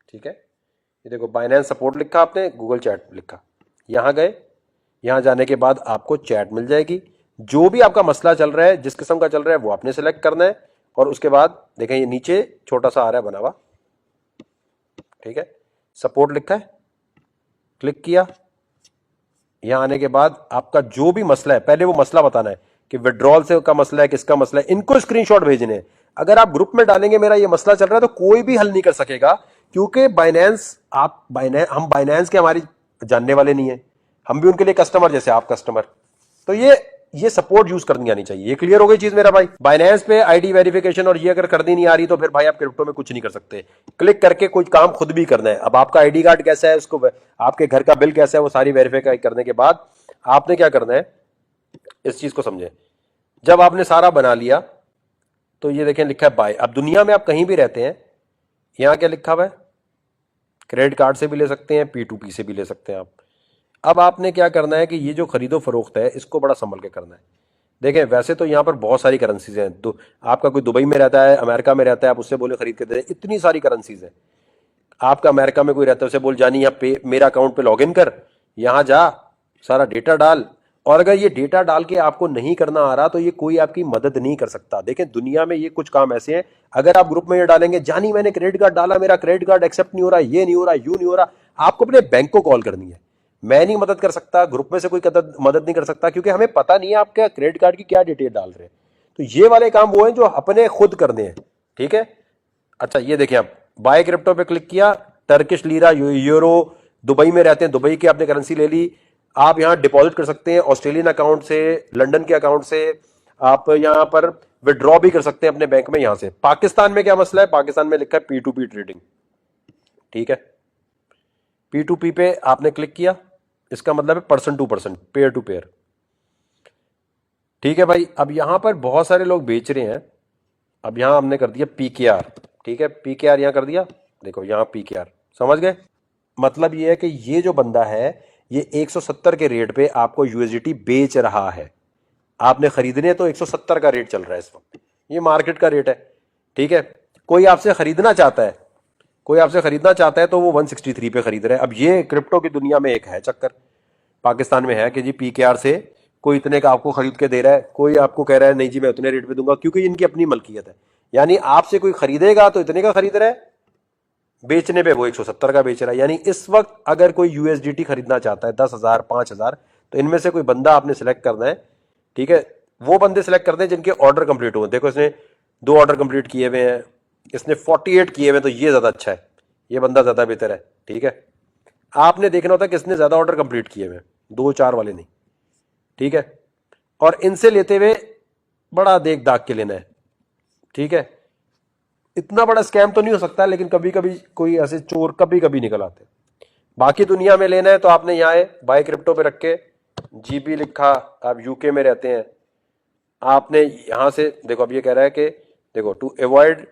ठीक है, ये देखो बाइनेंस सपोर्ट लिखा आपने, गूगल चैट लिखा, यहां गए, यहां जाने के बाद आपको चैट मिल जाएगी। जो भी आपका मसला चल रहा है, जिस किस्म का चल रहा है वो आपने सेलेक्ट करना है। और उसके बाद देखें ये नीचे छोटा सा आ रहा है बना हुआ, ठीक है, सपोर्ट लिखा है, क्लिक किया। यहां आने के बाद आपका जो भी मसला है, पहले वो मसला बताना है कि विड्रॉल से का मसला है, किसका मसला है, इनको स्क्रीनशॉट भेजने हैं। अगर आप ग्रुप में डालेंगे मेरा ये मसला चल रहा है तो कोई भी हल नहीं कर सकेगा, क्योंकि बाइनेंस हम बाइनेंस के हमारी जानने वाले नहीं है, हम भी उनके लिए कस्टमर जैसे आप कस्टमर। तो ये सपोर्ट यूज करनी आनी चाहिए। ये क्लियर हो गई चीज मेरा भाई। बाइनेंस पे आईडी वेरिफिकेशन और ये अगर करनी नहीं आ रही तो फिर भाई आप क्रिप्टो में कुछ नहीं कर सकते। क्लिक करके कोई काम खुद भी करना है। अब आपका आईडी कार्ड कैसा है, उसको आपके घर का बिल कैसा है, वो सारी वेरीफाई करने के बाद आपने क्या करना है, इस चीज को समझे। जब आपने सारा बना लिया तो ये देखें लिखा है बाय। अब दुनिया में आप कहीं भी रहते हैं, यहां क्या लिखा हुआ है, क्रेडिट कार्ड से भी ले सकते हैं, P2P से भी ले सकते हैं आप। अब आपने क्या करना है कि ये जो खरीदो फरोख्त है इसको बड़ा संभल के करना है। देखें वैसे तो यहां पर बहुत सारी करेंसीज हैं, तो आपका कोई दुबई में रहता है, अमेरिका में रहता है, आप उससे बोले खरीद के दे, इतनी सारी करेंसीज हैं। आपका अमेरिका में कोई रहता है, उसे बोल जानी यहाँ पे मेरा अकाउंट पे लॉगिन कर, यहां जा, सारा डेटा डाल। और अगर ये डेटा डाल के आपको नहीं करना आ रहा तो ये कोई आपकी मदद नहीं कर सकता। देखें दुनिया में ये कुछ काम ऐसे हैं, अगर आप ग्रुप में ये डालेंगे जानी मैंने क्रेडिट कार्ड डाला, मेरा क्रेडिट कार्ड एक्सेप्ट नहीं हो रहा, ये नहीं हो रहा, यू नहीं हो रहा, आपको अपने बैंक को कॉल करनी है। मैं नहीं मदद कर सकता, ग्रुप में से कोई मदद नहीं कर सकता, क्योंकि हमें पता नहीं है आपके क्रेडिट कार्ड की क्या डिटेल डाल रहे हैं। तो ये वाले काम वो हैं जो अपने खुद करने हैं, ठीक है। अच्छा ये देखिए, आप बाय क्रिप्टो पे क्लिक किया, टर्किश लीरा, यूरो, दुबई में रहते हैं, दुबई की आपने करेंसी ले ली। आप यहां डिपॉजिट कर सकते हैं ऑस्ट्रेलियन अकाउंट से, लंदन के अकाउंट से, आप यहां पर विड्रॉ भी कर सकते हैं अपने बैंक में यहां से। पाकिस्तान में क्या मसला है, पाकिस्तान में लिखा है P2P ट्रेडिंग, ठीक है। P2P पे आपने क्लिक किया, इसका मतलब है person to person, peer to peer, ठीक है भाई। अब यहां पर बहुत सारे लोग बेच रहे हैं, अब यहां हमने कर दिया PKR, ठीक है, PKR यहां कर दिया, देखो यहां PKR, समझ गए। मतलब ये है कि ये जो बंदा है ये 170 के रेट पे आपको USDT बेच रहा है। आपने खरीदने तो 170 का रेट चल रहा है इस वक्त, ये मार्केट का रेट है, ठीक है। कोई आपसे खरीदना चाहता है, कोई आपसे खरीदना चाहता है तो वो 163 पे खरीद रहा है। अब ये क्रिप्टो की दुनिया में एक है चक्कर, पाकिस्तान में है कि जी PKR से कोई इतने का आपको खरीद के दे रहा है, कोई आपको कह रहा है नहीं जी मैं उतने रेट पे दूंगा, क्योंकि इनकी अपनी मलकियत है। यानी आपसे कोई खरीदेगा तो इतने का खरीद रहा है, बेचने पे वो 170 का बेच रहा है। यानी इस वक्त अगर कोई USDT खरीदना चाहता है 10,000 5,000, तो इनमें से कोई बंदा आपने सेलेक्ट करना है, ठीक है। वो बंदे सेलेक्ट करते हैं जिनके ऑर्डर कंप्लीट हुए। देखो इसने 2 ऑर्डर कंप्लीट किए हुए हैं, इसने 48 किए हुए, तो ये ज्यादा अच्छा है, ये बंदा ज्यादा बेहतर है, ठीक है। आपने देखना होता है कि इसने ज्यादा ऑर्डर कंप्लीट किए हुए, 2-4 वाले नहीं, ठीक है। और इनसे लेते हुए बड़ा देख दाग के लेना है, ठीक है। इतना बड़ा स्कैम तो नहीं हो सकता, लेकिन कभी कभी कोई ऐसे चोर कभी कभी निकल आते हैं। बाकी दुनिया में लेना है तो आपने यहाँ बाय क्रिप्टो पे रख के GB लिखा, आप UK में रहते हैं, आपने यहां से देखो, अब ये कह रहा है कि देखो to avoid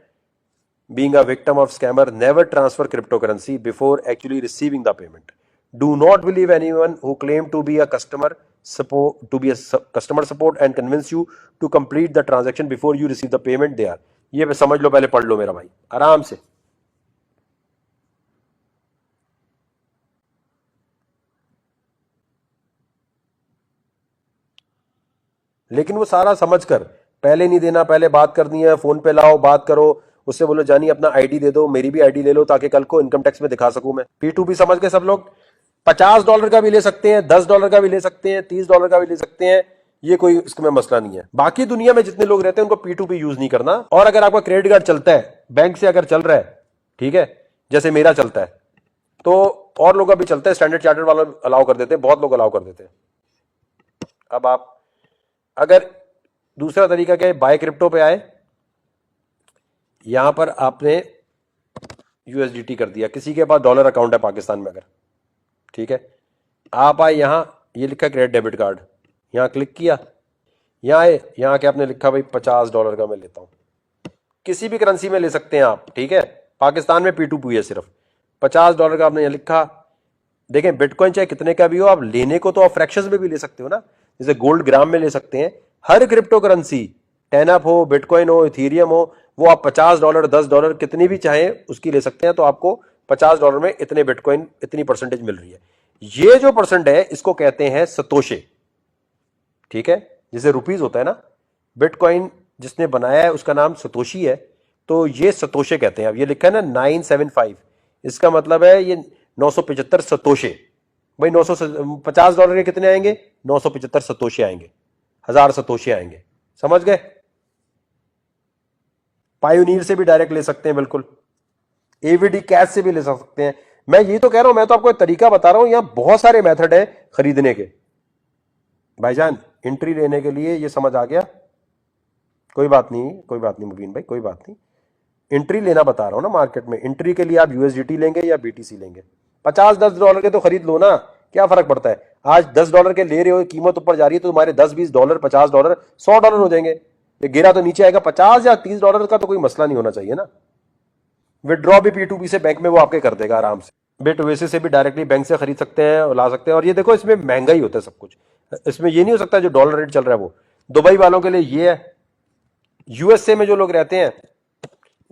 being a victim of scammer, never transfer crypto currency before actually receiving the payment, do not believe anyone who claim to be a customer support and convince you to complete the transaction before you receive the payment they are. ये समझ लो, पहले पढ़ लो मेरा भाई आराम से। लेकिन वो सारा समझकर, पहले नहीं देना, पहले बात करनी है, फोन पे लाओ बात करो, उससे बोलो जानी अपना आईडी दे दो, मेरी भी आईडी ले लो ताकि कल को इनकम टैक्स में दिखा सकूं मैं। P2P समझ के सब लोग $50 का भी ले सकते हैं, $10 का भी ले सकते हैं, $30 का भी ले सकते हैं, ये कोई इसमें मसला नहीं है। बाकी दुनिया में जितने लोग रहते हैं उनको P2P यूज नहीं करना। और अगर आपका क्रेडिट कार्ड चलता है, बैंक से अगर चल रहा है, ठीक है, जैसे मेरा चलता है, तो और लोग अभी चलते हैं, स्टैंडर्ड चार्टर्ड वाला अलाउ कर देते हैं, बहुत लोग अलाउ कर देते हैं। अब आप अगर दूसरा तरीका क्या है, बाय क्रिप्टो पे आए, यहां पर आपने यूएसडीटी कर दिया, किसी के पास डॉलर अकाउंट है पाकिस्तान में अगर, ठीक है, आप आए यहां, ये लिखा क्रेडिट डेबिट कार्ड, यहां क्लिक किया, यहां आए, यहां क्या आपने लिखा भाई $50 का मैं लेता हूं, किसी भी करेंसी में ले सकते हैं आप, ठीक है, पाकिस्तान में P2P है सिर्फ, $50 का आपने यहां लिखा। देखें बिटकॉइन चाहे कितने का भी हो, आप लेने को तो आप फ्रैक्शंस में भी ले सकते हो ना, जैसे गोल्ड ग्राम में ले सकते हैं। हर क्रिप्टो करेंसी, टेनअप हो, बिटकॉइन हो, इथीरियम हो, वो आप $50, $10 कितनी भी चाहें उसकी ले सकते हैं, तो आपको $50 में इतने बिटकॉइन, इतनी परसेंटेज मिल रही है। ये जो परसेंट है इसको कहते हैं सतोशे, ठीक है, जैसे रुपीज होता है ना, बिटकॉइन जिसने बनाया है उसका नाम सतोशी है, तो ये सतोशे कहते हैं। अब ये लिखा है ना 975, इसका मतलब है ये 975 सतोशे। भाई $50 के कितने आएंगे, 975 सतोशे आएंगे, 1000 सतोशे आएंगे, समझ गए। पायोनीर से भी डायरेक्ट ले सकते हैं, बिल्कुल एवीडी कैश से भी ले सकते हैं। मैं ये तो कह रहा हूं, मैं तो आपको एक तरीका बता रहा हूं, यहां बहुत सारे मेथड है खरीदने के। भाईजान एंट्री लेने के लिए ये समझ आ गया, कोई बात नहीं, कोई बात नहीं मुबीन भाई, कोई बात नहीं, एंट्री लेना बता रहा हूं ना मार्केट में। एंट्री के लिए आप यूएसडीटी लेंगे या बीटीसी लेंगे, $50-10 के तो खरीद लो ना, क्या फर्क पड़ता है। आज $10 के ले रहे हो, कीमत ऊपर जा रही है तो तुम्हारे $10-20, $50, $100 हो जाएंगे। ये गिरा तो नीचे आएगा, $50 या $30 का तो कोई मसला नहीं होना चाहिए ना। विड्रॉ भी P2P से बैंक में वो आपके कर देगा आराम से। बिट ओएसिस से भी डायरेक्टली बैंक से खरीद सकते हैं और ला सकते हैं। और ये देखो इसमें महंगा ही होता है सब कुछ, इसमें ये नहीं हो सकता जो डॉलर रेट चल रहा है वो। दुबई वालों के लिए ये है, यूएसए में जो लोग रहते हैं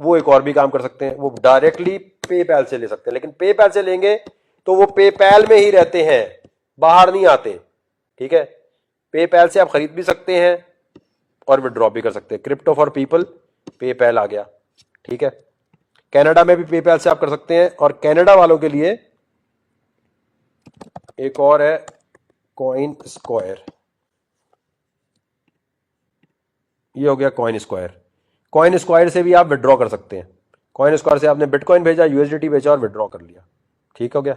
वो एक और भी काम कर सकते हैं, वो डायरेक्टली पेपैल से ले सकते हैं, लेकिन पेपैल से लेंगे तो वो पेपैल में ही रहते हैं, बाहर नहीं आते, ठीक है। पेपैल से आप खरीद भी सकते हैं और विड्रॉ भी कर सकते हैं। क्रिप्टो फॉर पीपल, पेपैल आ गया, ठीक है। कनाडा में भी पेपैल से आप कर सकते हैं, और कनाडा वालों के लिए एक और है कॉइन स्क्वायर, ये हो गया कॉइन स्क्वायर। कॉइन स्क्वायर से भी आप विड्रॉ कर सकते हैं। कॉइन स्क्वायर से आपने बिटकॉइन भेजा, यूएसडीटी भेजा और विड्रॉ कर लिया, ठीक हो गया।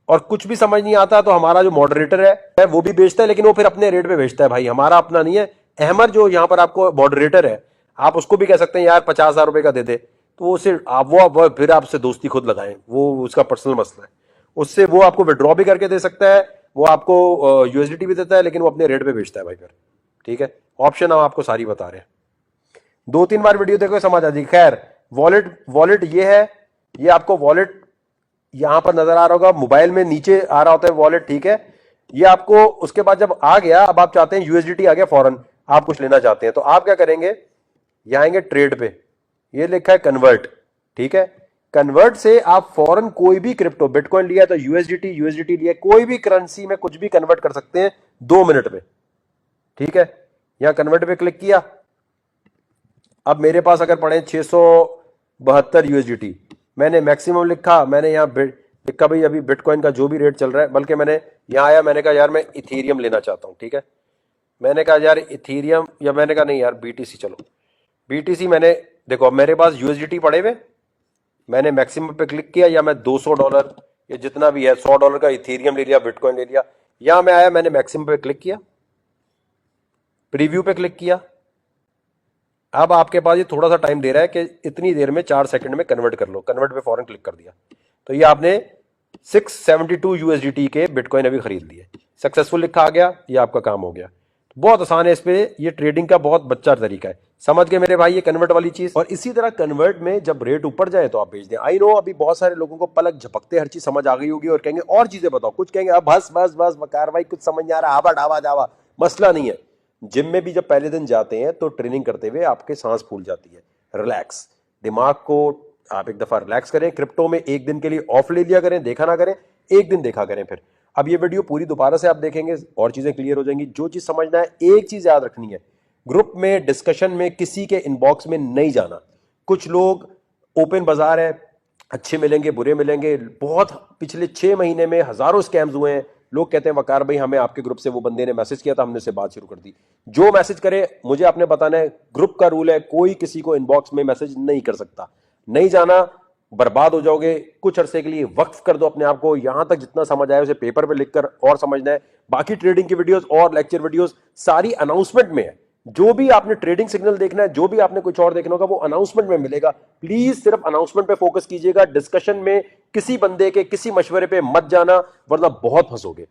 और कुछ भी समझ नहीं आता तो हमारा जो मॉडरेटर है वो भी बेचता है, लेकिन वो फिर अपने रेट पे बेचता है भाई, हमारा अपना नहीं है। अहमद जो यहां पर आपको मॉडरेटर है, आप उसको भी कह सकते हैं यार 50,000 रुपए का दे दे, तो वो सिर्फ आप वो फिर आपसे दोस्ती खुद लगाएं, वो उसका पर्सनल मसला है। उससे वो आपको विड्रॉ भी करके दे सकता है, वो आपको यूएसडीटी भी देता है, लेकिन वो अपने रेट पे बेचता है भाई फिर, ठीक है। ऑप्शन हम आपको सारी बता रहे हैं, 2-3 बार वीडियो देखो समझ आ जाएगी। खैर वॉलेट ये है, ये आपको वॉलेट यहां पर नजर आ रहा होगा, मोबाइल में नीचे आ रहा होता है वॉलेट, ठीक है। ये आपको उसके बाद जब आ गया, अब आप चाहते हैं यूएसडीटी आ गया फौरन, आप कुछ लेना चाहते हैं, तो आप क्या करेंगे, यहां आएंगे ट्रेड पे, ये लिखा है कन्वर्ट, ठीक है। कन्वर्ट से आप फौरन कोई भी क्रिप्टो, बिटकॉइन लिया तो यूएसडीटी लिया, कोई भी करेंसी में कुछ भी कन्वर्ट कर सकते हैं 2 मिनट में, ठीक है। यहां कन्वर्ट पे क्लिक किया, अब मेरे पास अगर पड़े 672 यूएसडीटी, मैंने मैक्सिमम लिखा, मैंने यहां लिखा भाई अभी बिटकॉइन का जो भी रेट चल रहा है, बल्कि मैंने यहां आया, मैंने कहा यार मैं इथीरियम लेना चाहता हूं, ठीक है। मैंने कहा यार इथीरियम, या मैंने कहा नहीं यार बीटीसी, चलो बीटीसी। मैंने देखो अब मेरे पास यूएसडीटी पड़े हुए, मैंने मैक्सिमम पे क्लिक किया, या मैं $200 या जितना भी है $100 का इथीरियम ले लिया, बिटकॉइन ले लिया। यहां मैं आया, मैंने मैक्सिमम पे क्लिक किया, प्रीव्यू पे क्लिक किया। अब आपके पास ये थोड़ा सा टाइम दे रहा है कि इतनी देर में 4 सेकंड में कन्वर्ट कर लो, कन्वर्ट पे फौरन क्लिक कर दिया, तो ये आपने 672 यूएसडीटी के बिटकॉइन अभी खरीद लिए, सक्सेसफुल लिखा आ गया, ये आपका काम हो गया। बहुत आसान है, इस पे ये ट्रेडिंग का बहुत बच्चा तरीका है, समझ गए मेरे भाई ये कन्वर्ट वाली चीज। और इसी तरह कन्वर्ट में जब रेट ऊपर जाए तो आप बेच दें। आई नो अभी बहुत सारे लोगों को पलक झपकते हर चीज समझ आ गई होगी और कहेंगे और चीजें बताओ, कुछ कहेंगे अब बस बस बस वकार भाई कुछ समझ नहीं आ रहा, आवा डावा जावा, मसला नहीं है। जिम में भी जब पहले दिन जाते हैं तो ट्रेनिंग करते हुए आपके सांस फूल जाती है, रिलैक्स, दिमाग को आप एक दफा रिलैक्स करें। क्रिप्टो में एक दिन के लिए ऑफ ले लिया करें, देखा ना करें, एक दिन देखा करें फिर। अब ये वीडियो पूरी दोबारा से आप देखेंगे और चीजें क्लियर हो जाएंगी। जो चीज समझना है, एक चीज याद रखनी है, ग्रुप में डिस्कशन में किसी के इनबॉक्स में नहीं जाना। कुछ लोग ओपन बाजार है, अच्छे मिलेंगे बुरे मिलेंगे, बहुत पिछले 6 महीने में हजारों स्कैम्स हुए हैं। लोग कहते हैं वकार भाई हमें आपके ग्रुप से वो बंदे ने मैसेज किया था, हमने उससे बात शुरू कर दी। जो मैसेज करे मुझे आपने बताना है, ग्रुप का रूल है कोई किसी को इनबॉक्स में मैसेज नहीं कर सकता। नहीं जाना, बर्बाद हो जाओगे। कुछ अरसे के लिए वक्फ कर दो अपने आप को, यहां तक जितना समझ आया उसे पेपर पे लिखकर और समझना है। बाकी ट्रेडिंग की वीडियोस और लेक्चर वीडियोस सारी अनाउंसमेंट में है। जो भी आपने ट्रेडिंग सिग्नल देखना है, जो भी आपने कुछ और देखना होगा, वो अनाउंसमेंट में मिलेगा। प्लीज सिर्फ अनाउंसमेंट पे फोकस कीजिएगा। डिस्कशन में किसी बंदे के किसी मशवरे पे मत जाना, वरना बहुत फंसोगे।